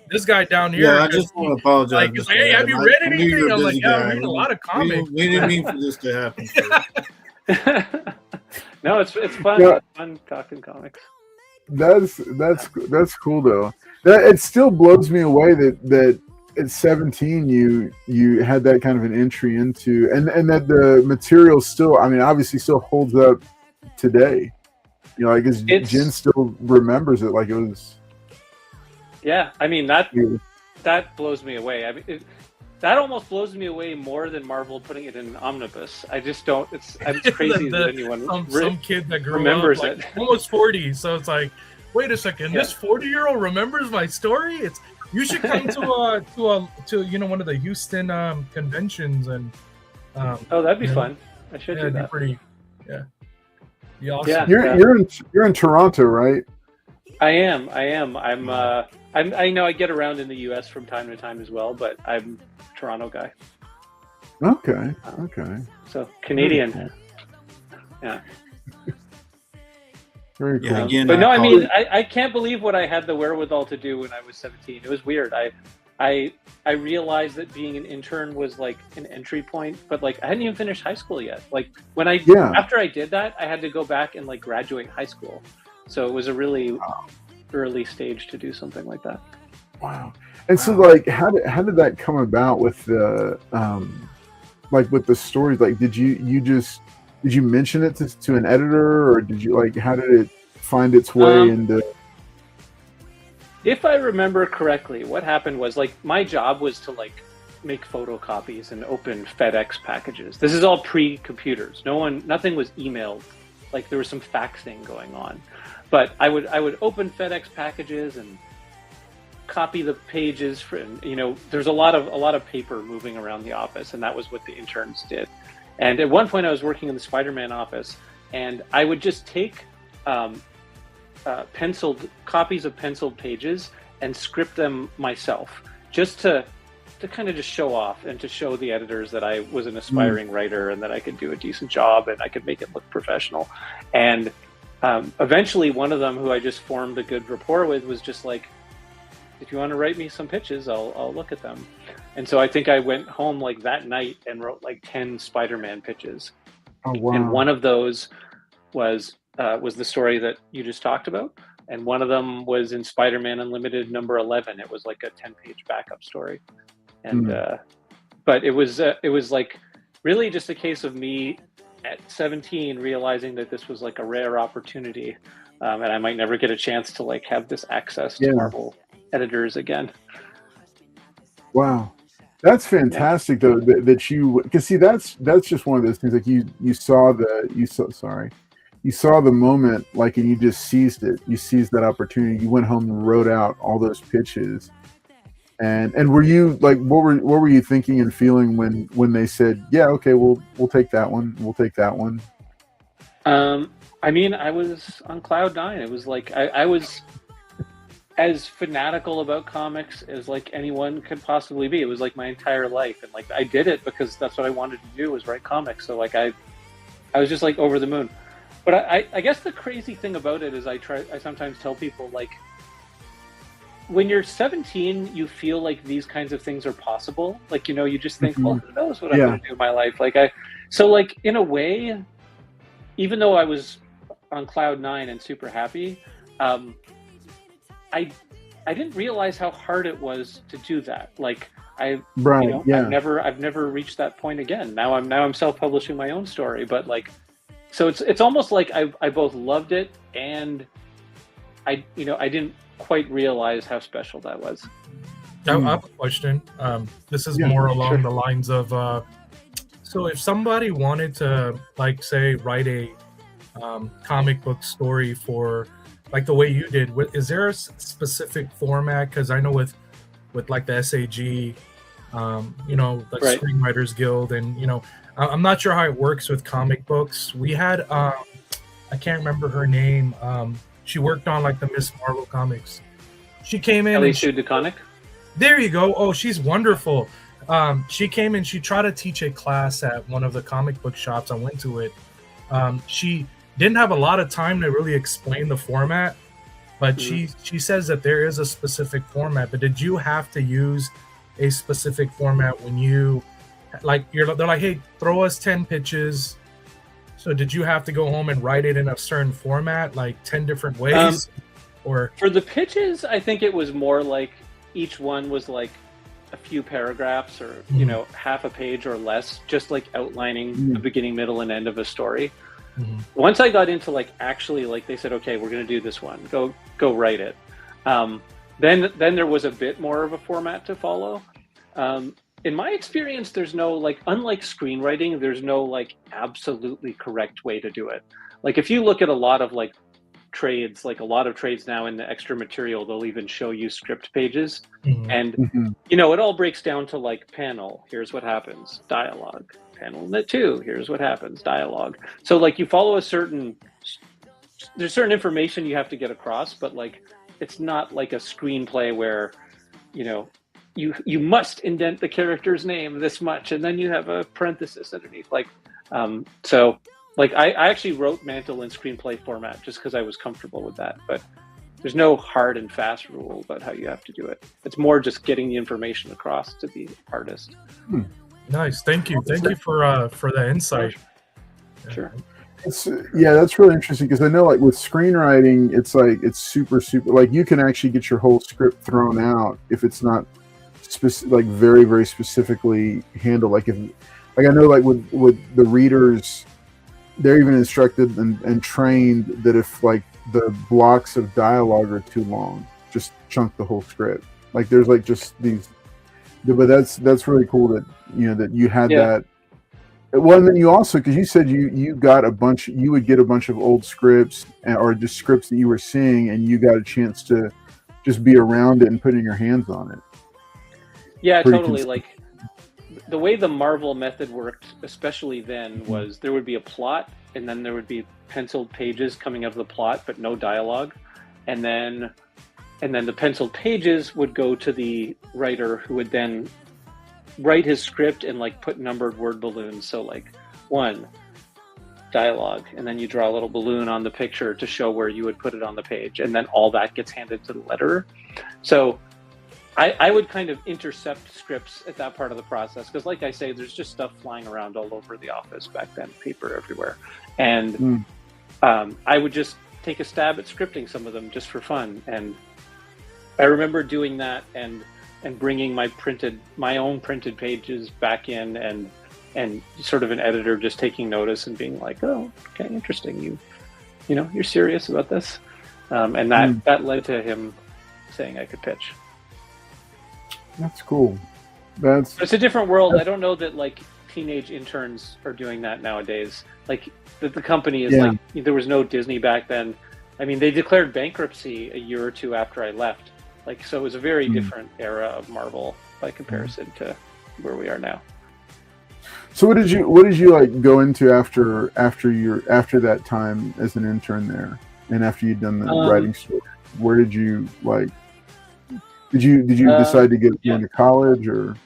this guy down here. Yeah, I just want to apologize. Like, he's like, hey, have you read anything? I'm like, yeah, I read a lot of comics. We didn't mean for this to happen. No, it's fun. Yeah. It's fun talking comics. That's cool though. It still blows me away that at 17 you had that kind of an entry into, and that the material still, I mean, obviously still holds up today. I guess Jen still remembers it like it was. Yeah, I mean that blows me away. I mean, that almost blows me away more than Marvel putting it in an omnibus. I just don't. It's crazy that anyone some kid that grew remembers up like, it. almost 40. So it's like, wait a second, this 40-year-old remembers my story. You should come to one of the Houston conventions and. That'd be fun. I should do that. Pretty, be awesome. You're in Toronto, right? I am. I know I get around in the U.S. from time to time as well, but I'm a Toronto guy. Okay. So Canadian. Yeah. Very cool. Yeah, again, But no, I mean, I can't believe what I had the wherewithal to do when I was 17. It was weird. I realized that being an intern was like an entry point, but like I hadn't even finished high school yet. Like after I did that, I had to go back and like graduate high school. So it was a really early stage to do something like that. Wow. And so like how did that come about with the with the stories? Like did you mention it to an editor, or did you like how did it find its way into? If I remember correctly, what happened was like my job was to like make photocopies and open FedEx packages. This is all pre-computers. Nothing was emailed. Like there was some faxing going on, but I would open FedEx packages and copy the pages for, there's a lot of paper moving around the office, and that was what the interns did. And at one point I was working in the Spider-Man office, and I would just take penciled copies of penciled pages and script them myself, just to kind of just show off and to show the editors that I was an aspiring writer and that I could do a decent job and I could make it look professional. And eventually one of them, who I just formed a good rapport with, was just like, if you want to write me some pitches, I'll look at them. And so I think I went home like that night and wrote like 10 Spider-Man pitches. Oh, wow. And one of those was the story that you just talked about, and one of them was in Spider-Man Unlimited number 11. It was like a 10-page backup story, and but it was like really just a case of me at 17 realizing that this was like a rare opportunity, and I might never get a chance to like have this access to Marvel editors again. Wow. That's fantastic though, that you, because see, that's just one of those things, like you saw the moment, like, and you just seized it. You seized that opportunity. You went home and wrote out all those pitches. And were you like, what were you thinking and feeling when they said, yeah, okay, we'll take that one. We'll take that one. I mean, I was on cloud nine. It was like, I was as fanatical about comics as like anyone could possibly be. It was like my entire life. And like, I did it because that's what I wanted to do, was write comics. So like, I was just like over the moon. But I guess the crazy thing about it is I sometimes tell people, like, when you're 17, you feel like these kinds of things are possible. Like, you just think, well, who knows what I'm going to do in my life? Like, so like, in a way, even though I was on cloud nine and super happy, I didn't realize how hard it was to do that. Like, I've never reached that point again. Now I'm self-publishing my own story, but like, so it's almost like I both loved it and I didn't quite realize how special that was. I have a question. This is more along the lines of, so if somebody wanted to, like, say, write a comic book story for, like, the way you did, is there a specific format? Because I know with like the SAG, like Right. Screenwriters Guild, and I'm not sure how it works with comic books. We had I can't remember her name. She worked on like the Miss Marvel comics. She came in. Ellie Sue DeConnick? There you go. Oh, she's wonderful. She came in. She tried to teach a class at one of the comic book shops. I went to it. She didn't have a lot of time to really explain the format, but she says that there is a specific format. But did you have to use a specific format when you, like, they're like, hey, throw us 10 pitches? So did you have to go home and write it in a certain format, like 10 different ways? Or for the pitches, I think it was more like each one was like a few paragraphs or half a page or less, just like outlining the beginning, middle, and end of a story. Once I got into like actually, like, they said, okay, we're going to do this one, go write it. Then there was a bit more of a format to follow. in my experience, there's no like, unlike screenwriting, there's no like absolutely correct way to do it. Like if you look at a lot of like trades, like a lot of trades now in the extra material, they'll even show you script pages, and you know, it all breaks down to like panel, here's what happens, dialogue, panel in it two, here's what happens, dialogue. So like you follow there's certain information you have to get across, but like it's not like a screenplay where, you know, you must indent the character's name this much and then you have a parenthesis underneath, like so like I actually wrote Mantle in screenplay format just because I was comfortable with that, but there's no hard and fast rule about how you have to do it. It's more just getting the information across to the artist. Nice, thank you for the insight. Sure. Yeah, that's really interesting because I know like with screenwriting, it's like it's super like you can actually get your whole script thrown out if it's not like very, very specifically handled. Like if like I know like with the readers, they're even instructed and trained that if like the blocks of dialogue are too long, just chunk the whole script. Like there's like just these, but that's really cool that you know that you had that. Well, and then you also, because you said you got you would get a bunch of old scripts or just scripts that you were seeing, and you got a chance to just be around it and putting your hands on it. Yeah, totally. Like the way the Marvel method worked, especially then, was there would be a plot, and then there would be penciled pages coming out of the plot, but no dialogue, and then the penciled pages would go to the writer, who would then write his script and like put numbered word balloons. So like 1 dialogue, and then you draw a little balloon on the picture to show where you would put it on the page, and then all that gets handed to the letterer. So I would kind of intercept scripts at that part of the process because, like I say, there's just stuff flying around all over the office back then, paper everywhere, and I would just take a stab at scripting some of them just for fun. And I remember doing that and bringing my own printed pages back in, and sort of an editor just taking notice and being like, oh, okay, interesting, you know, you're serious about this, and that led to him saying I could pitch. That's cool. It's a different world. I don't know that like teenage interns are doing that nowadays. Like the company is like, there was no Disney back then. I mean, they declared bankruptcy a year or two after I left. Like, so it was a very different era of Marvel by comparison to where we are now. So what did you like go into after that time as an intern there, and after you'd done the writing story? Where did you like? Did you decide to go to college or?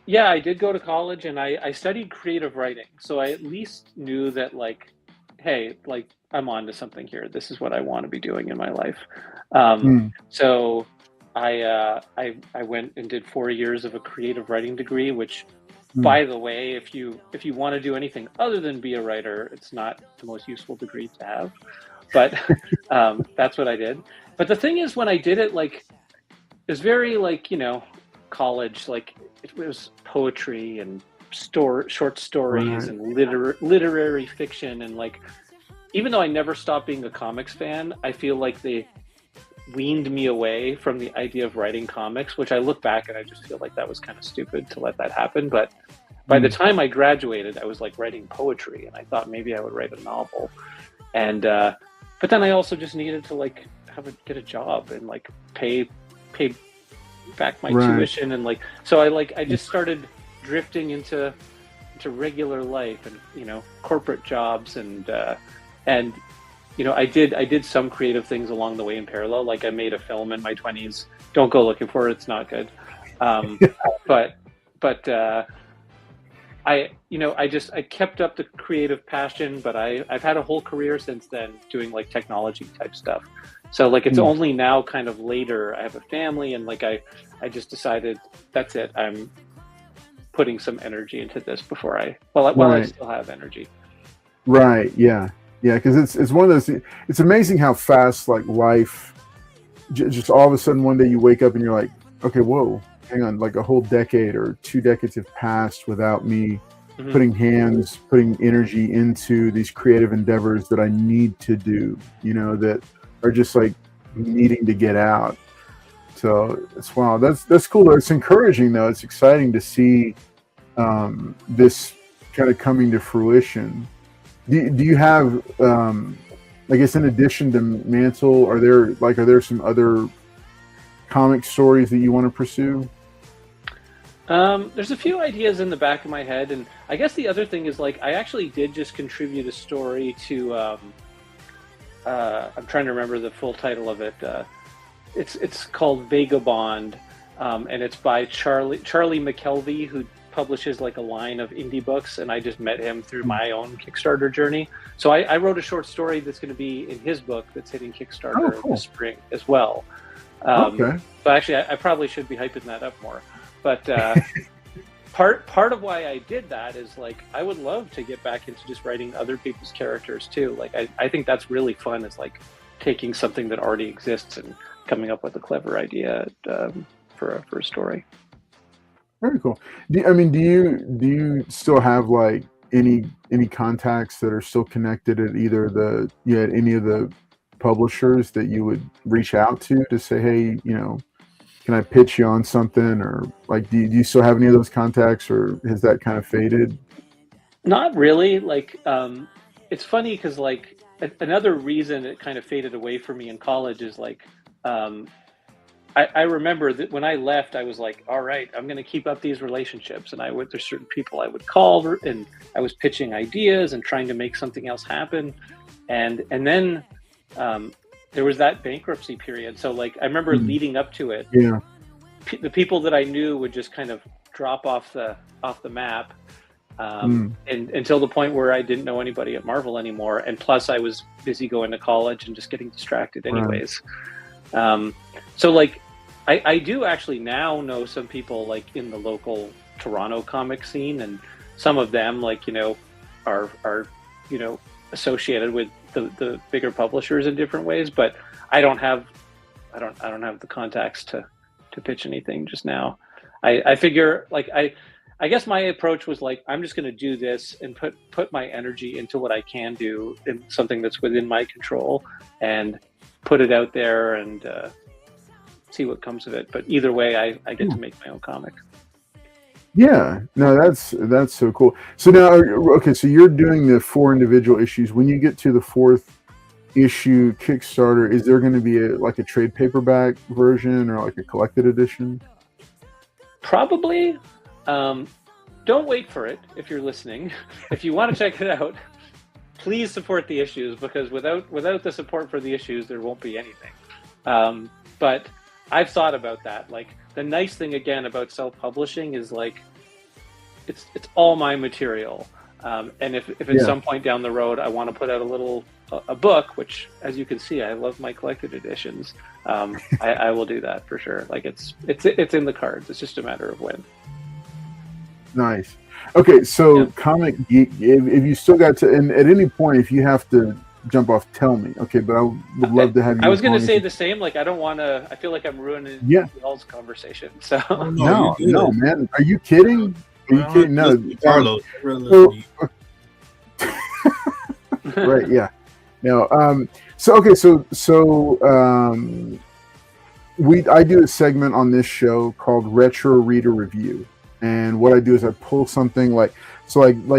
Yeah, I did go to college, and I studied creative writing. So I at least knew that like, hey, like I'm on to something here. This is what I want to be doing in my life. So I went and did 4 years of a creative writing degree, which, by the way, if you want to do anything other than be a writer, it's not the most useful degree to have. But that's what I did. But the thing is, when I did it, like, it was very like, you know, college, like it was poetry and short stories and literary fiction, and like, even though I never stopped being a comics fan, I feel like they weaned me away from the idea of writing comics, which I look back and I just feel like that was kind of stupid to let that happen. But by the time I graduated, I was like writing poetry, and I thought maybe I would write a novel. And but then I also just needed to like get a job and like pay back my tuition, and like, so I just started drifting into regular life, and you know, corporate jobs, and you know, I did some creative things along the way in parallel. Like I made a film in my 20s. Don't go looking for it; it's not good. But I kept up the creative passion. But I've had a whole career since then doing like technology type stuff. So like it's only now kind of later, I have a family, and like I just decided that's it. I'm putting some energy into this before I still have energy. Right. Yeah. Yeah. Because it's one of those. It's amazing how fast like life, just all of a sudden one day you wake up and you're like, okay, whoa, hang on, like a whole decade or 2 decades have passed without me putting energy into these creative endeavors that I need to do. You know, that are just like needing to get out. So it's wow. That's cool. It's encouraging though. It's exciting to see this kind of coming to fruition. Do you have I guess in addition to Mantle, are there some other comic stories that you want to pursue? There's a few ideas in the back of my head, and I guess the other thing is like I actually did just contribute a story to. I'm trying to remember the full title of it. It's called Vagabond, and it's by Charlie McKelvey, who publishes like a line of indie books, and I just met him through my own Kickstarter journey. So I wrote a short story that's going to be in his book that's hitting Kickstarter this spring as well. Okay. So actually, I probably should be hyping that up more. But part of why I did that is like I would love to get back into just writing other people's characters too. Like I think that's really fun. Is like taking something that already exists and coming up with a clever idea for a story. Very cool. Do you still have like any contacts that are still connected at either at any of the publishers that you would reach out to say, hey, can I pitch you on something, or like do you still have any of those contacts, or has that kind of faded? Not really. Like it's funny because like another reason it kind of faded away for me in college is like I remember that when I left, I was like, all right, I'm going to keep up these relationships. And there's certain people I would call, and I was pitching ideas and trying to make something else happen. And then there was that bankruptcy period. So like, I remember leading up to it, the people that I knew would just kind of drop off the map. And until the point where I didn't know anybody at Marvel anymore. And plus I was busy going to college and just getting distracted anyways. Right. So like, I do actually now know some people like in the local Toronto comic scene, and some of them like, are associated with the bigger publishers in different ways, but I don't have the contacts to pitch anything just now. I figure like, I guess my approach was like, I'm just going to do this and put my energy into what I can do in something that's within my control and put it out there and see what comes of it. But either way, I get to make my own comic. Yeah, no, that's so cool. So now, okay, so you're doing the 4 individual issues. When you get to the 4th issue Kickstarter, is there going to be a trade paperback version or like a collected edition? Probably. Don't wait for it if you're listening. If you want to check it out, please support the issues, because without the support for the issues, there won't be anything. But I've thought about that. Like, the nice thing again about self-publishing is like it's all my material. And if at some point down the road I want to put out a book, which as you can see, I love my collected editions. I will do that for sure. Like it's in the cards. It's just a matter of when. Nice. Okay, so Comic Geek, if you still got to, and at any point, if you have to jump off, tell me. Okay, but I would love to have you. I was going to say the same. Like, I don't want to. I feel like I'm ruining y'all's conversation. So no, man. Are you kidding? Are you kidding? No, Carlos. Right. Yeah. No. I do a segment on this show called Retro Reader Review. And what I do is I pull something like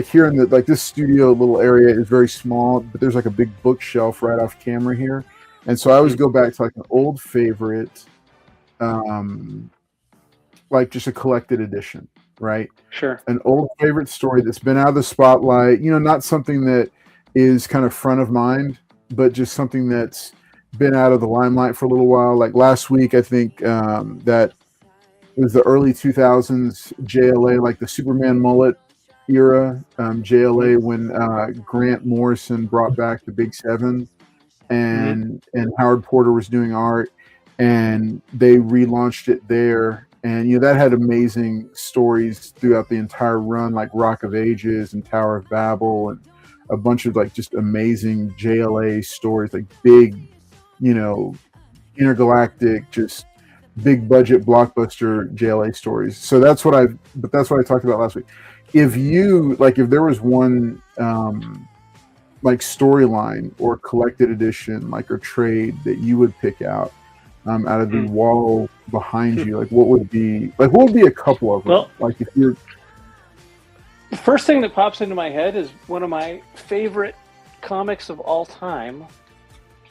here in this studio little area is very small, but there's like a big bookshelf right off camera here. And so I always go back to like an old favorite, like just a collected edition, right? Sure. An old favorite story that's been out of the spotlight, not something that is kind of front of mind, but just something that's been out of the limelight for a little while. Like last week, I think that it was the early 2000s JLA, like the Superman mullet era JLA, when Grant Morrison brought back the Big Seven, and Howard Porter was doing art, and they relaunched it there. And that had amazing stories throughout the entire run, like Rock of Ages and Tower of Babel, and a bunch of like just amazing JLA stories, like big, intergalactic, just big budget blockbuster JLA stories. So that's what I talked about last week. If there was one like storyline or collected edition, like, or trade that you would pick out out of the wall behind you? Like, what would be a couple of them? Well, like if you're the first thing that pops into my head is one of my favorite comics of all time,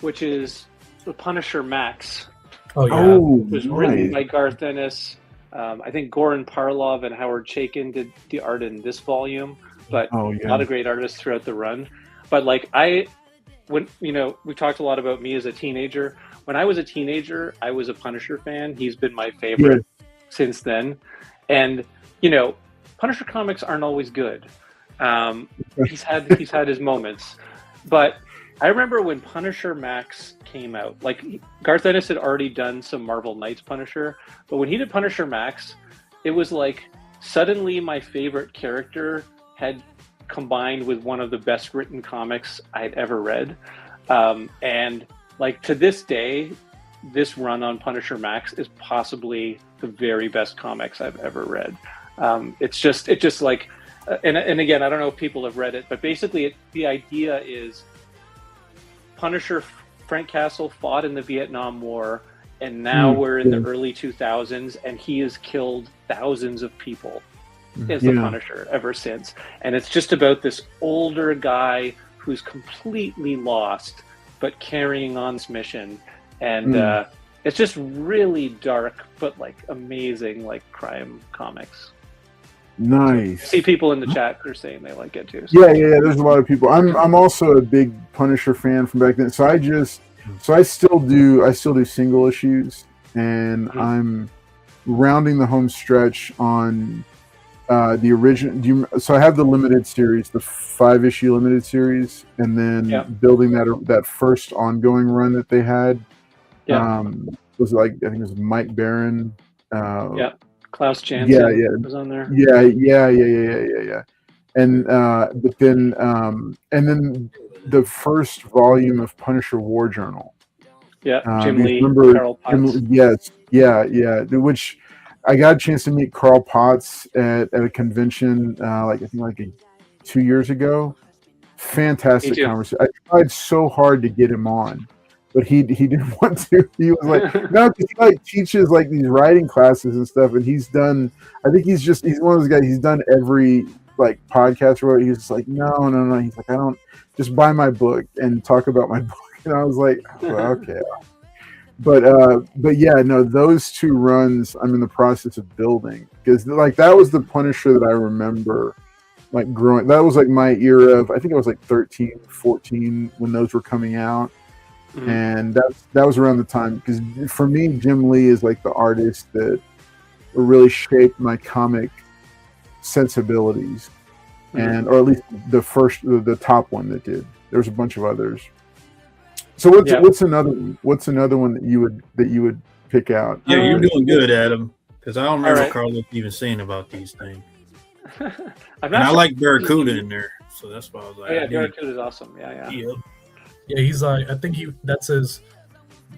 which is The Punisher Max. Oh yeah, oh, It was written by Garth Ennis. I think Goran Parlov and Howard Chaykin did the art in this volume, but a lot of great artists throughout the run. But like when we talked a lot about me as a teenager. When I was a teenager, I was a Punisher fan. He's been my favorite since then. And Punisher comics aren't always good. He's had his moments, but I remember when Punisher Max came out. Like Garth Ennis had already done some Marvel Knights Punisher, but when he did Punisher Max, it was like suddenly my favorite character had combined with one of the best written comics I'd ever read, and like to this day, this run on Punisher Max is possibly the very best comics I've ever read. It's just like, and again, I don't know if people have read it, but basically the idea is Punisher Frank Castle fought in the Vietnam War, and now we're in the early 2000s, and he has killed thousands of people as the Punisher ever since. And it's just about this older guy who's completely lost, but carrying on this mission. And it's just really dark, but like amazing, like crime comics. Nice. I see people in the chat are saying they like it too. So. Yeah. There's a lot of people. I'm also a big Punisher fan from back then. So I still do single issues, and I'm rounding the home stretch on the original. So I have the limited series, the 5-issue limited series, and then building that first ongoing run that they had. Was like I think it was Mike Barron. Klaus Janson was on there. Yeah. And but then and then the first volume of Punisher War Journal. Jim Lee, Carl Potts. Which I got a chance to meet Carl Potts at a convention I think 2 years ago. Fantastic conversation. I tried so hard to get him on, but he didn't want to. He was like, no, because he like teaches like these writing classes and stuff, and he's done. I think he's one of those guys. He's done every like podcast or whatever. He's just like, no. He's like, I don't just buy my book and talk about my book. And I was like, okay. But yeah, no, those two runs I'm in the process of building, because like that was the Punisher that I remember like growing. That was like my era of, I think I was like 13, 14 when those were coming out. And that was around the time, because for me, Jim Lee is like the artist that really shaped my comic sensibilities, and or at least the top one that did. There's a bunch of others. So what's another one that you would pick out? Yeah, you're doing good, Adam, because I don't remember Carlos even saying about these things. I like Barracuda in there, so that's why I was like, Barracuda is awesome. Yeah, he's like, I think that's his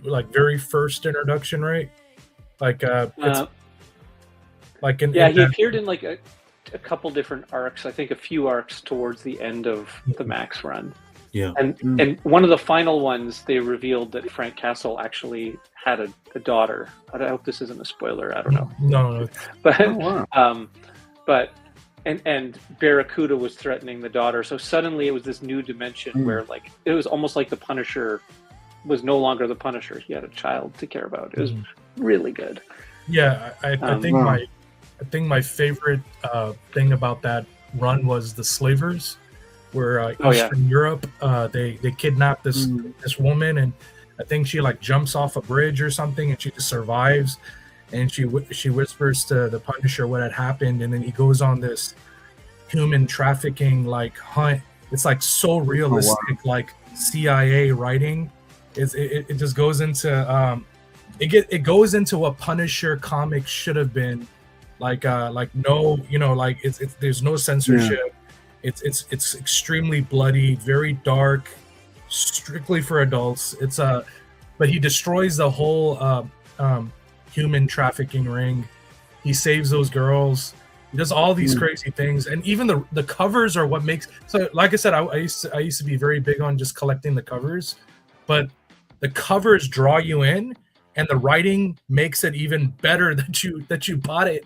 like very first introduction, right? Like it's like he appeared in like a couple different arcs. I think a few arcs towards the end of the Max run. Yeah, and one of the final ones, they revealed that Frank Castle actually had a daughter. I hope this isn't a spoiler. I don't know. No. But and Barracuda was threatening the daughter. So suddenly it was this new dimension where like it was almost like the Punisher was no longer the Punisher. He had a child to care about. It was really good. Yeah, I think my favorite thing about that run was the Slavers. Where Eastern Europe, they kidnap this woman, and I think she like jumps off a bridge or something, and she just survives, and she whispers to the Punisher what had happened, and then he goes on this human trafficking like hunt. It's like so realistic, like CIA writing. It just goes into it goes into what Punisher comics should have been, like no, like it's there's no censorship. Yeah. It's extremely bloody, very dark, strictly for adults. But he destroys the whole human trafficking ring. He saves those girls. He does all these crazy things, and even the covers are what makes. So, like I said, I used to be very big on just collecting the covers, but the covers draw you in, and the writing makes it even better that you bought it,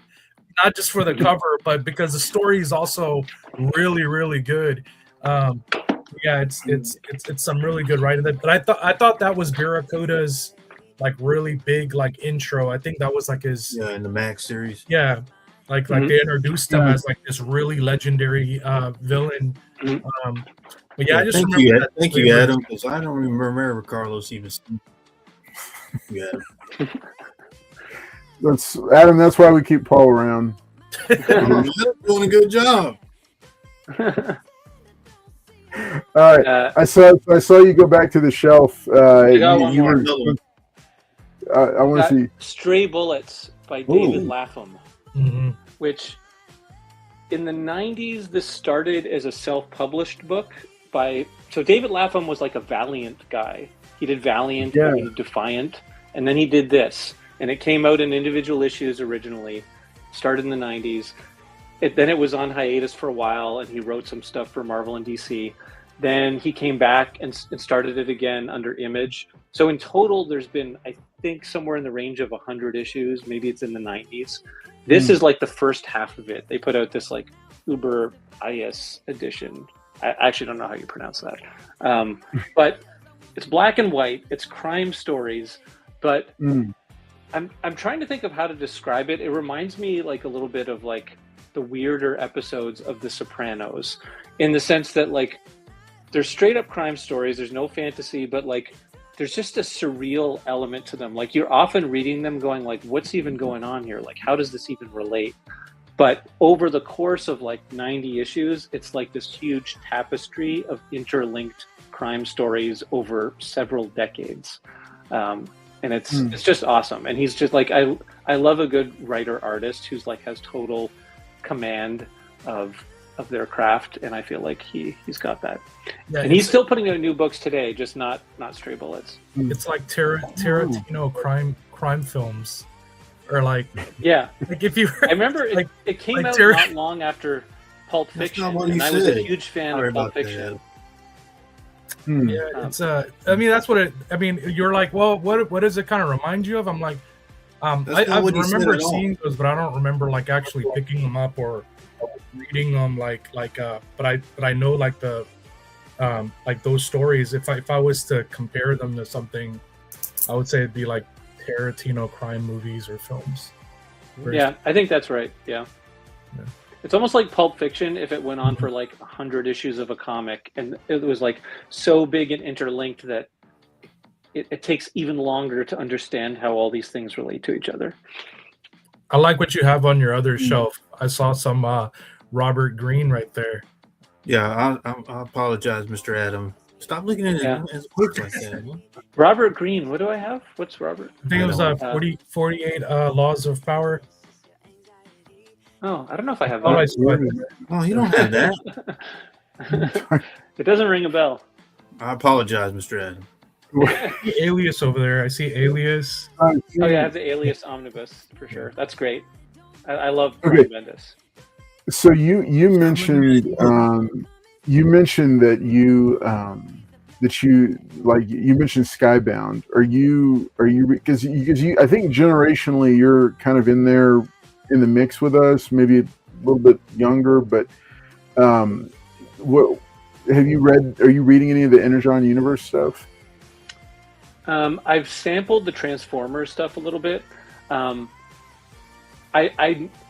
not just for the cover, but because the story is also really, really good. Yeah, it's some really good writing. But I thought that was Barracuda's like really big like intro. I think that was like his in the Max series. Yeah, like they introduced him as like this really legendary villain. But yeah, I just remember thank you, Adam, because I don't even remember Carlos even. Yeah, That's Adam. That's why we keep Paul around. Adam's doing a good job. All right, I saw you go back to the shelf. I got one more. I want to see Stray Bullets by David Lapham, which in the 90s this started as a self-published book so David Lapham was like a Valiant guy. He did Valiant, he did Defiant, and then he did this, and it came out in individual issues originally. Started in the 90s. Then it was on hiatus for a while, and he wrote some stuff for Marvel and DC. Then he came back and started it again under Image. So in total, there's been, I think, somewhere in the range of 100 issues. Maybe it's in the 90s. This is like the first half of it. They put out this like Uber IS edition. I actually don't know how you pronounce that. But it's black and white. It's crime stories. But I'm trying to think of how to describe it. It reminds me like a little bit of like the weirder episodes of The Sopranos, in the sense that like there's straight up crime stories, there's no fantasy, but like there's just a surreal element to them. Like you're often reading them going like, what's even going on here? Like, how does this even relate? But over the course of like 90 issues, it's like this huge tapestry of interlinked crime stories over several decades. And it's just awesome. And he's just like, I love a good writer artist who's like has total command of their craft, and I feel like he's got that. Yeah, and he's still putting out new books today, just not Stray Bullets. It's like Tarantino crime films, or like like if you I remember like, it came out not long after Pulp Fiction, and I was a huge fan of Pulp Fiction. Yeah, it's I mean that's what it. I mean you're like, well, what does it kind of remind you of? I'm like, I remember seeing those, but I don't remember like actually picking them up or reading them but I know like the like those stories. If I was to compare them to something, I would say it'd be like Tarantino crime movies or films. Yeah, I think that's right. Yeah. It's almost like Pulp Fiction if it went on for like 100 issues of a comic, and it was like so big and interlinked that it takes even longer to understand how all these things relate to each other. I like what you have on your other shelf. I saw some Robert Greene right there. Yeah, I apologize, Mr. Adam. Stop looking at his books like that. Robert Greene, what do I have? What's Robert? I think it was 48 Laws of Power. Oh, I don't know if I have that. Oh, you don't have that. It doesn't ring a bell. I apologize, Mr. Adam. Alias over there. I see Alias. Oh yeah, I have the Alias Omnibus for sure. That's great. I love Brian Bendis. So you mentioned that you mentioned Skybound. Are you because you I think generationally you're kind of in there in the mix with us, maybe a little bit younger, but what have you read? Are you reading any of the Energon Universe stuff? I've sampled the Transformers stuff a little bit. I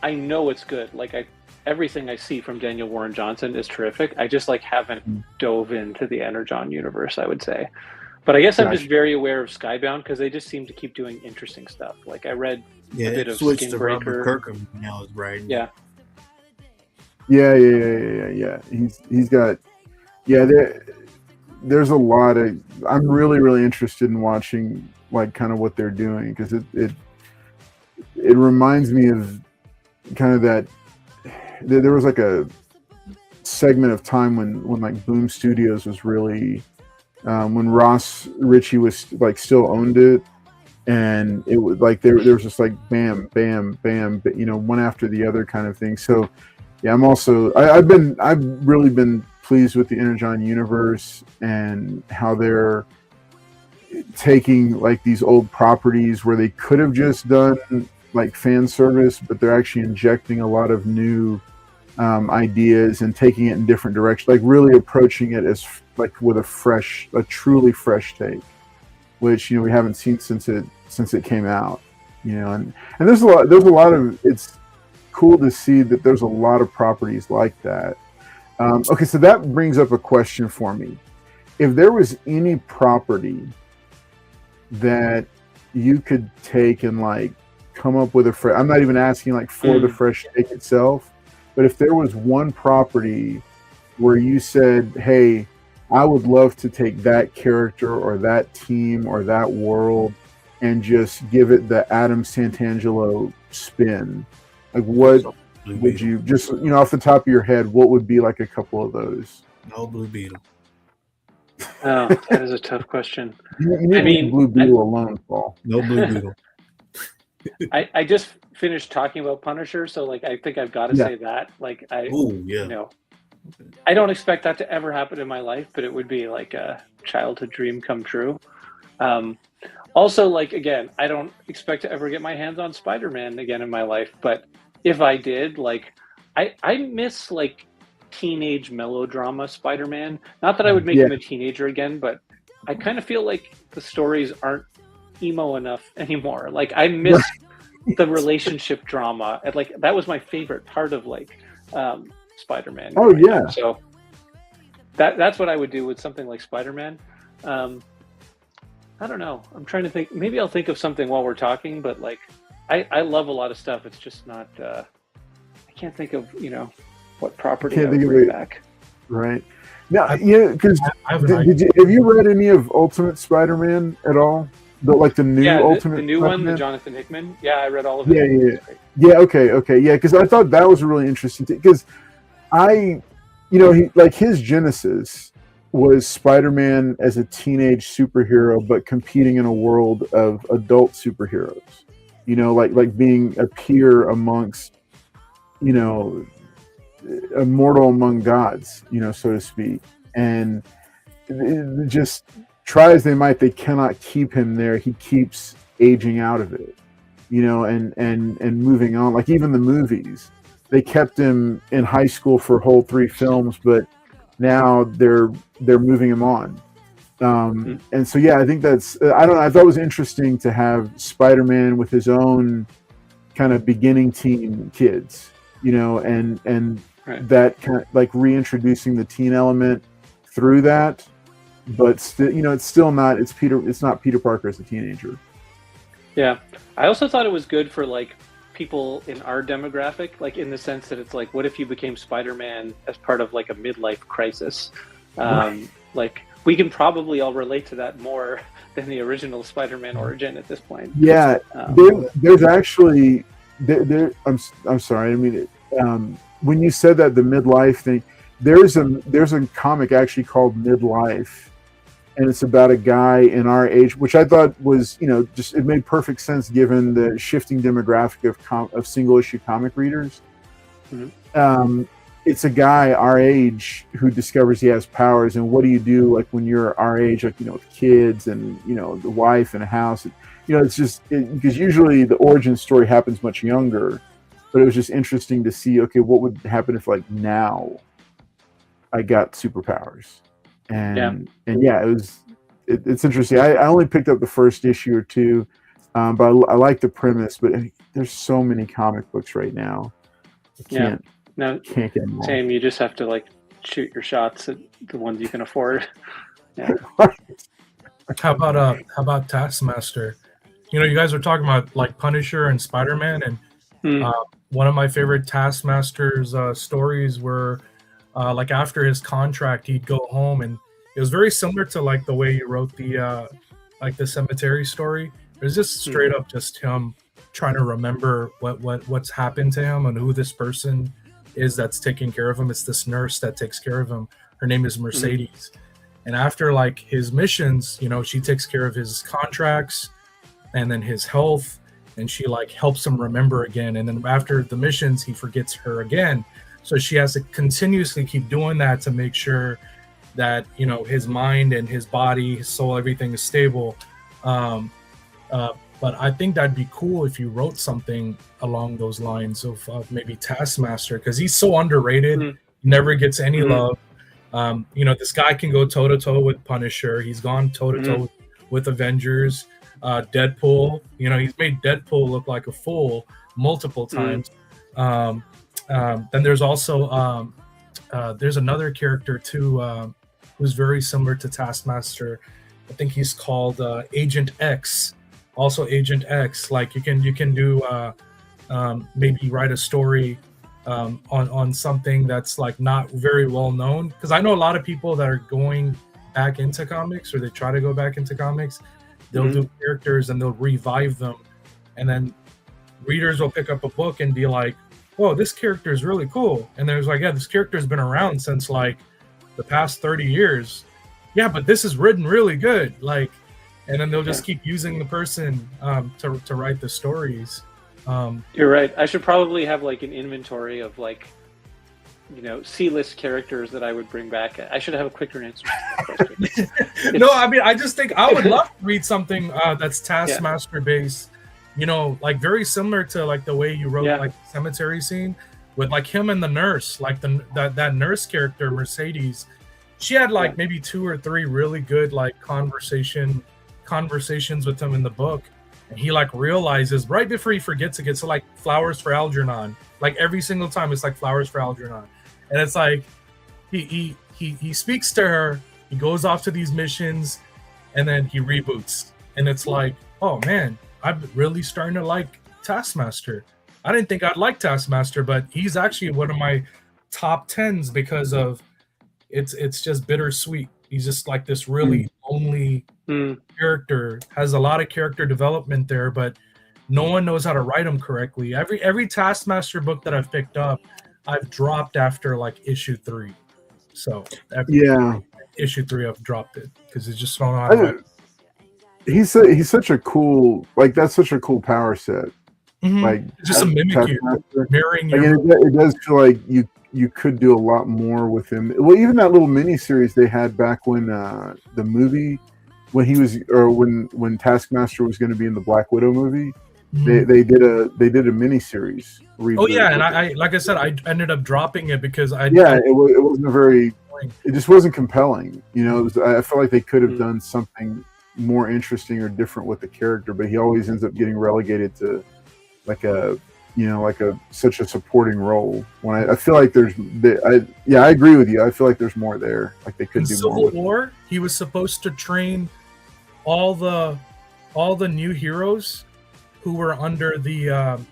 know it's good. Like everything I see from Daniel Warren Johnson is terrific. I just like haven't dove into the Energon universe, I would say. But I guess I'm just very aware of Skybound because they just seem to keep doing interesting stuff. Like I read a bit of switched to Skinbreaker. Robert Kirkham now is right. Yeah. He's got there's a lot of. I'm really interested in watching like kind of what they're doing because it reminds me of kind of that. There was like a segment of time when like Boom Studios was really when Ross Ritchie was like still owned it, and it was like there was just like bam, one after the other kind of thing. So yeah, I've really been pleased with the Energon universe and how they're taking like these old properties where they could have just done like fan service, but they're actually injecting a lot of new ideas and taking it in different directions, like really approaching it as like with a truly fresh take, which we haven't seen since it came out. And there's a lot of, it's cool to see that there's a lot of properties like that. Okay, so that brings up a question for me. If there was any property that you could take and like come up with I'm not even asking like for the fresh take itself, but if there was one property where you said, hey, I would love to take that character or that team or that world and just give it the Adam Santangelo spin, like what would you just, off the top of your head, what would be like a couple of those? No Blue Beetle. Oh, that is a tough question. You need Blue Beetle alone, Paul. No Blue Beetle. I just finished talking about Punisher, so like I think I've got to say that. Like I don't expect that to ever happen in my life, but it would be like a childhood dream come true. Also, like again, I don't expect to ever get my hands on Spider-Man again in my life, but if I did, like I miss like teenage melodrama Spider-Man. Not that I would make him a teenager again, but I kind of feel like the stories aren't emo enough anymore. Like I miss the relationship drama, and like that was my favorite part of like Spider-Man. Oh yeah. So that's what I would do with something like Spider-Man. I don't know. I'm trying to think. Maybe I'll think of something while we're talking, but like I love a lot of stuff. It's just not. I can't think of what property I would bring back. Right. Now, because have you read any of Ultimate Spider-Man at all? The new Ultimate the new Spider-Man? one, the Jonathan Hickman. Yeah, I read all of it. Yeah. Okay. Yeah, because I thought that was a really interesting because he like his genesis was Spider-Man as a teenage superhero, but competing in a world of adult superheroes. Like being a peer amongst, a mortal among gods, so to speak. And just try as they might, they cannot keep him there. He keeps aging out of it, and moving on. Like even the movies, they kept him in high school for whole 3 films, but now they're moving him on. And so, I think that's, I don't know. I thought it was interesting to have Spider-Man with his own kind of beginning teen kids, and that kind of like reintroducing the teen element through that, but still, it's still not, it's not Peter Parker as a teenager. Yeah. I also thought it was good for like people in our demographic, like in the sense that it's like, what if you became Spider-Man as part of like a midlife crisis? Like we can probably all relate to that more than the original Spider-Man origin at this point. Yeah. There's actually, I'm sorry. I mean, when you said that, the midlife thing, there's a comic actually called Midlife, and it's about a guy in our age, which I thought was, just it made perfect sense given the shifting demographic of single issue comic readers. Mm-hmm. It's a guy our age who discovers he has powers, and what do you do like when you're our age, like with kids and the wife and a house. It's just because usually the origin story happens much younger, but it was just interesting to see, okay, what would happen if like now I got superpowers. And it's interesting. I only picked up the first issue or 2, but I like the premise. But there's so many comic books right now. Can't get them all. Same. You just have to like shoot your shots at the ones you can afford. Yeah. How about Taskmaster? You guys are talking about like Punisher and Spider-Man, and one of my favorite Taskmaster's stories were. Like after his contract, he'd go home, and it was very similar to like the way you wrote the like the cemetery story. It was just straight up just him trying to remember what's happened to him and who this person is that's taking care of him. It's this nurse that takes care of him. Her name is Mercedes. And after like his missions, she takes care of his contracts and then his health, and she like helps him remember again. And then after the missions, he forgets her again. So she has to continuously keep doing that to make sure that his mind and his body, his soul, everything is stable. But I think that'd be cool if you wrote something along those lines of maybe Taskmaster, because he's so underrated. Never gets any love. This guy can go toe to toe with Punisher. He's gone toe to toe with Avengers, Deadpool. He's made Deadpool look like a fool multiple times. Then there's also there's another character too who's very similar to Taskmaster. I think he's called Agent X. Also Agent X. Like you can do maybe write a story on something that's like not very well known, because I know a lot of people that are going back into comics, or they try to go back into comics. They'll do characters and they'll revive them, and then readers will pick up a book and be like, whoa, this character is really cool. And there's like, yeah, this character's been around since like the past 30 years. Yeah, but this is written really good. Like, and then they'll just keep using the person to write the stories. You're right. I should probably have like an inventory of like, C-list characters that I would bring back. I should have a quicker answer to this question. No, I mean, I just think I would love to read something that's Taskmaster based, like very similar to like the way you wrote like the cemetery scene with like him and the nurse, like that nurse character, Mercedes. She had like maybe 2 or 3 really good like conversations with him in the book. And he like realizes right before he forgets it gets to like flowers for Algernon. Like every single time it's like flowers for Algernon. And it's like he speaks to her, he goes off to these missions, and then he reboots. And it's like, oh man, I'm really starting to like Taskmaster. I didn't think I'd like Taskmaster, but he's actually one of my top 10s because of it's just bittersweet. He's just like this really lonely character, has a lot of character development there, but no one knows how to write him correctly. Every Taskmaster book that I've picked up, I've dropped after like issue 3. So issue 3 I've dropped it because it's just don't know how to write. He's such a cool, like, that's such a cool power set. Like just a mimic you, mirroring like, it does feel like you could do a lot more with him. Well, even that little mini series they had back when the movie, when he was, or when Taskmaster was going to be in the Black Widow movie, they did a mini series. Oh yeah, and I like I said, I ended up dropping it because it wasn't it just wasn't compelling. I felt like they could have done something more interesting or different with the character, but he always ends up getting relegated to like such a supporting role. When I feel like I agree with you. I feel like there's more there. Like they could do more. Civil War, he was supposed to train all the new heroes who were under the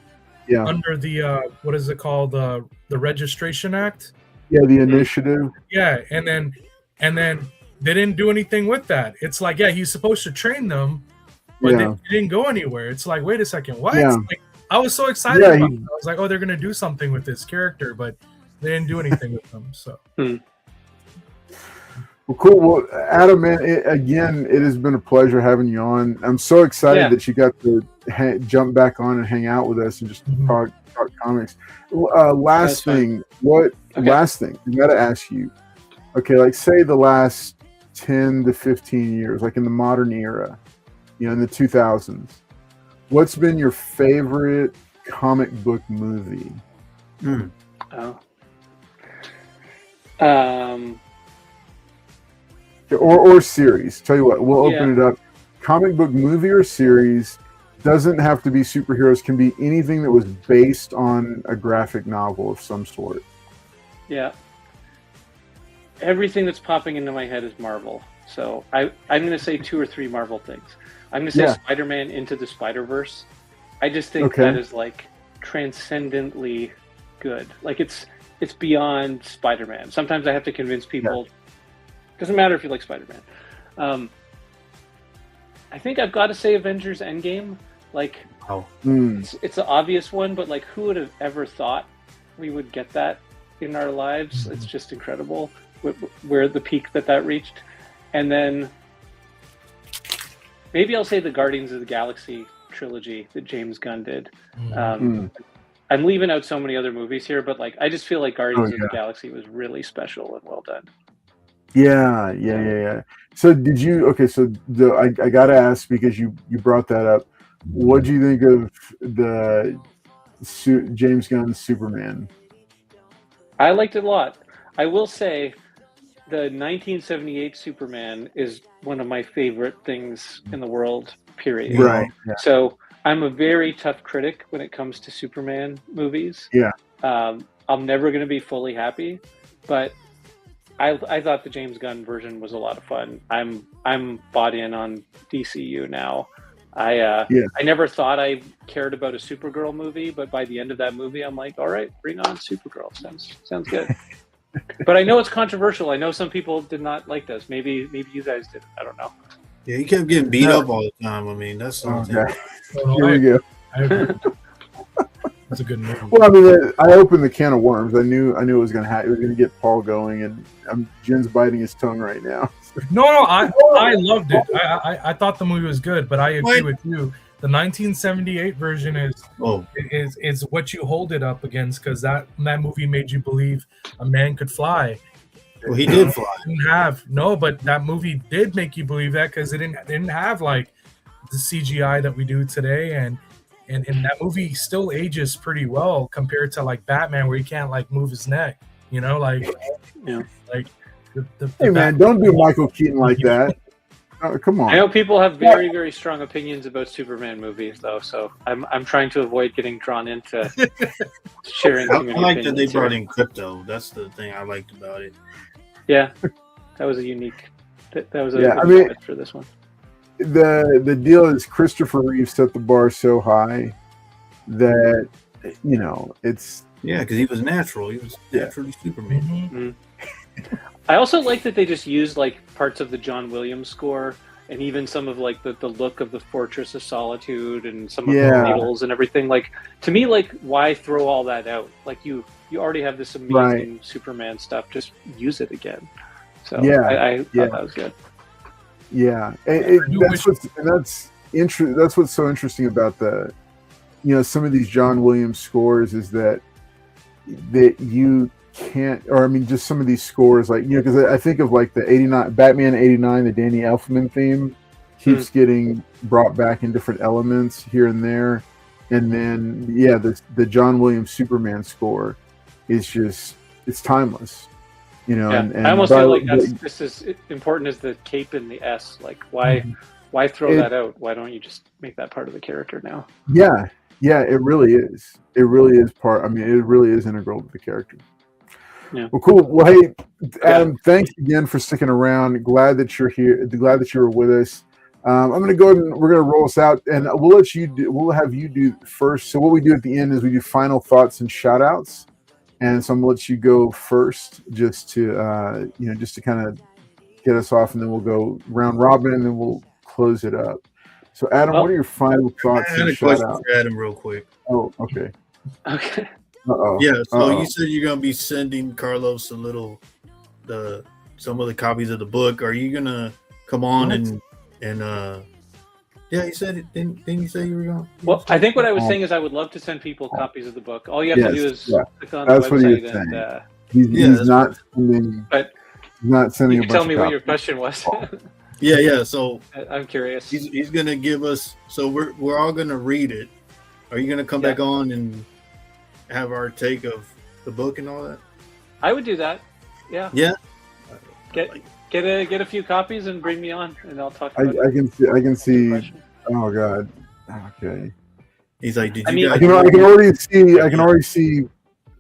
what is it called, the Registration Act? Yeah, the initiative. Yeah, and then they didn't do anything with that. It's like, he's supposed to train them, but they didn't go anywhere. It's like, wait a second, what? Yeah. Like, I was so excited about it. I was like, oh, they're gonna do something with this character, but they didn't do anything with them. So Well, cool. Well, Adam, man, it has been a pleasure having you on. I'm so excited that you got to jump back on and hang out with us and just talk comics. Last thing, I got to ask you. Okay, like say the last 10 to 15 years, like in the modern era, in the 2000s, what's been your favorite comic book movie? Or series. Tell you what, we'll open it up. Comic book movie or series, doesn't have to be superheroes, can be anything that was based on a graphic novel of some sort. Yeah. Everything that's popping into my head is Marvel. So I'm going to say 2 or 3 Marvel things. I'm going to say Spider-Man Into the Spider-Verse. I just think that is like transcendently good. Like it's beyond Spider-Man. Sometimes I have to convince people. Doesn't matter if you like Spider-Man. I think I've got to say Avengers Endgame. Like, it's an obvious one, but like, who would have ever thought we would get that in our lives? It's just incredible where the peak that reached. And then maybe I'll say the Guardians of the Galaxy trilogy that James Gunn did. I'm leaving out so many other movies here, but like, I just feel like Guardians of the Galaxy was really special and well done. Yeah. So did you? Okay, so I gotta ask because you brought that up. What do you think of the James Gunn's Superman? I liked it a lot. I will say, the 1978 Superman is one of my favorite things in the world. Period. Right. Yeah. So I'm a very tough critic when it comes to Superman movies. Yeah. I'm never going to be fully happy, but I thought the James Gunn version was a lot of fun. I'm bought in on DCU now. I never thought I cared about a Supergirl movie, but by the end of that movie, I'm like, all right, bring on Supergirl. Sounds good. But I know it's controversial. I know some people did not like this. Maybe you guys did. I don't know. Yeah, he kept getting beat up all the time. I mean, that's something. Here we go. I agree. That's a good movie. Well, I mean, I opened the can of worms. I knew it was going to happen. It was going to get Paul going, and Jen's biting his tongue right now. No, I loved it. I thought the movie was good, but I agree with you. The 1978 version is what you hold it up against, because that movie made you believe a man could fly. Well, he did fly. But that movie did make you believe that, because it didn't have like the CGI that we do today, and that movie still ages pretty well compared to like Batman, where he can't like move his neck. Like Hey man, don't do Michael Keaton like that. Come on. I know people have very, very strong opinions about Superman movies, though, so I'm trying to avoid getting drawn into sharing. I like that they brought in crypto. That's the thing I liked about it. Yeah, that was a unique. That was a good for this one. The deal is Christopher Reeve set the bar so high that it's because he was natural. He was naturally Superman. Mm-hmm. I also like that they just used like parts of the John Williams score, and even some of like the look of the Fortress of Solitude and some of the titles and everything. Like, to me, like, why throw all that out? Like, you already have this amazing Superman stuff. Just use it again. So I thought that was good. Yeah, that's what's so interesting about the, some of these John Williams scores is that you can't, or I mean, just some of these scores, like, because I think of like the Batman '89, the Danny Elfman theme keeps getting brought back in different elements here and there, and then the John Williams Superman score is it's timeless. And I almost feel like that's just as important as the cape and the S. Like, why throw that out? Why don't you just make that part of the character now? Yeah, it really is. It really is part. I mean, it really is integral to the character. Yeah. Well, cool. Well, hey, Adam, thanks again for sticking around. Glad that you're here. Glad that you were with us. I'm going to go ahead and we're going to roll us out, and we'll let you do. We'll have you do first. So what we do at the end is we do final thoughts and shout outs. And so I'm gonna let you go first, just to kind of get us off, and then we'll go round robin, and then we'll close it up. So, Adam, what are your final thoughts? I had a question for Adam, real quick. Oh, okay. Okay. Yeah. So you said you're gonna be sending Carlos some of the copies of the book. Are you gonna come on and Yeah, you said it. Didn't you say you were going? Well, I think what I was saying is I would love to send people copies of the book. All you have to do is click on the website and. He's not sending. But not sending. You can tell me what your question was. Yeah. So I'm curious. He's gonna give us. So we're all gonna read it. Are you gonna come back on and have our take of the book and all that? I would do that. Yeah. Yeah. Get a few copies and bring me on, and I'll talk about it. I can see. Oh God. Okay. He's like, did I you? I can already see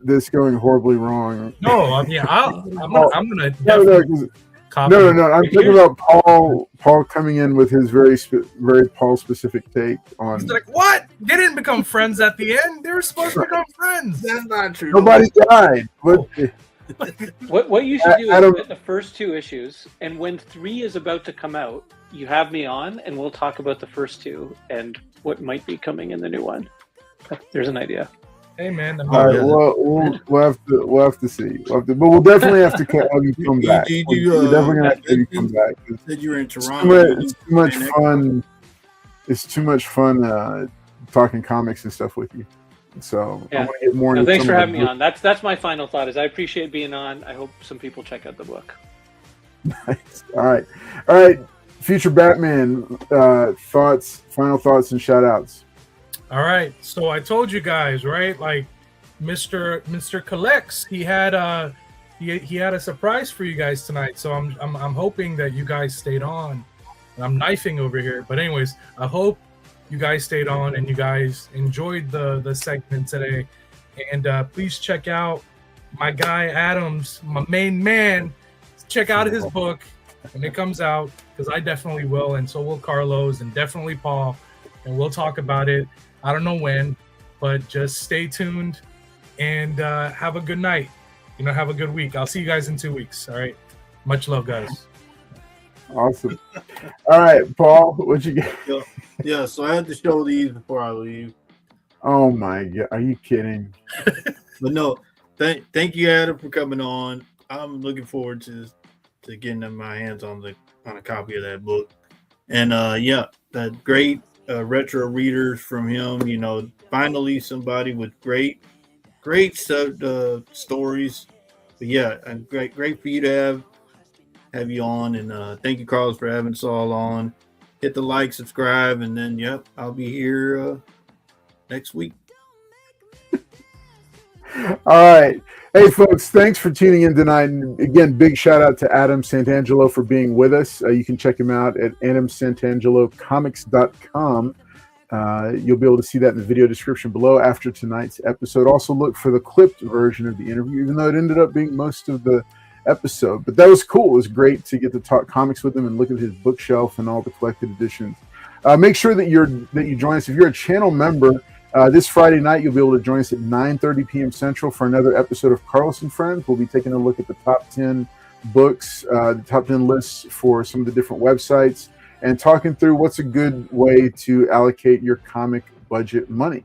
this going horribly wrong. No, I mean, I'm gonna. No. I'm thinking about Paul coming in with his very Paul specific take on. He's like, what? They didn't become friends at the end. They were supposed to become friends. That's not true. Nobody died. But what you should do is get the first 2 issues, and when 3 is about to come out, you have me on, and we'll talk about the first 2 and what might be coming in the new one. There's an idea. Hey man, all right. Well, we'll have to see. But we'll definitely have to have you come back. We're definitely gonna have to have you come back. Said you were in Toronto. It's too much fun. It's too much fun talking comics and stuff with you. So I want to get more. Thanks for having me on. That's my final thought. Is I appreciate being on. I hope some people check out the book. Nice. All right. Future Batman thoughts, final thoughts, and shout outs. All right. So I told you guys, right? Like Mr. Collects, he had a surprise for you guys tonight. So I'm hoping that you guys stayed on. I'm knifing over here, but anyways, I hope you guys stayed on and you guys enjoyed the segment today. And please check out my guy Adams, my main man. Check out his book when it comes out, because I definitely will, and so will Carlos, and definitely Paul, and we'll talk about it. I don't know when, but just stay tuned and have a good night. Have a good week. I'll see you guys in 2 weeks. All right. Much love, guys. Awesome. All right, Paul, what you get? Yeah, so I had to show these before I leave. Oh my God, are you kidding? But no, thank you, Adam, for coming on. I'm looking forward to getting my hands on a copy of that book. And that great retro readers from him. Finally somebody with great stories. But yeah, and great for you to have you on. And thank you, Carlos, for having us all on. Hit the like, subscribe, and then I'll be here next week. All right. Hey, folks, thanks for tuning in tonight. And again, big shout out to Adam Santangelo for being with us. You can check him out at adamsantangelocomics.com. You'll be able to see that in the video description below after tonight's episode. Also, look for the clipped version of the interview, even though it ended up being most of the episode. But that was cool. It was great to get to talk comics with him and look at his bookshelf and all the collected editions. Make sure that you join us. If you're a channel member, this Friday night, you'll be able to join us at 9:30 p.m. Central for another episode of Carlos and Friends. We'll be taking a look at the top 10 books, the top 10 lists for some of the different websites, and talking through what's a good way to allocate your comic budget money.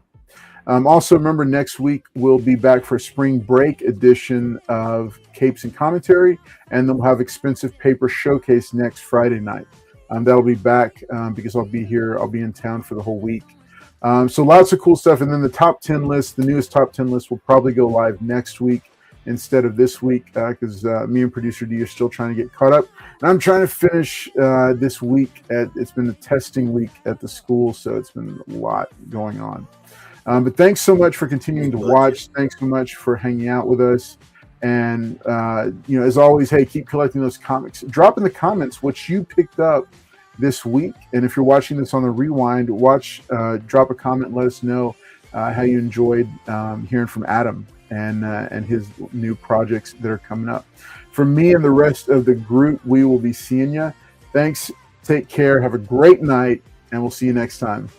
Also, remember, next week we'll be back for a spring break edition of Capes and Commentary, and then we'll have Expensive Paper Showcase next Friday night. That'll be back because I'll be here. I'll be in town for the whole week. So lots of cool stuff. And then the top 10 list, the newest top 10 list will probably go live next week instead of this week because me and producer D are still trying to get caught up. And I'm trying to finish this week. It's been the testing week at the school, so it's been a lot going on. But thanks so much for continuing to watch. Thanks so much for hanging out with us. And, as always, hey, keep collecting those comics. Drop in the comments what you picked up this week, and if you're watching this on the rewind, drop a comment, let us know how you enjoyed hearing from Adam and his new projects that are coming up. From me and the rest of the group, we will be seeing you. Thanks, take care, have a great night, and we'll see you next time.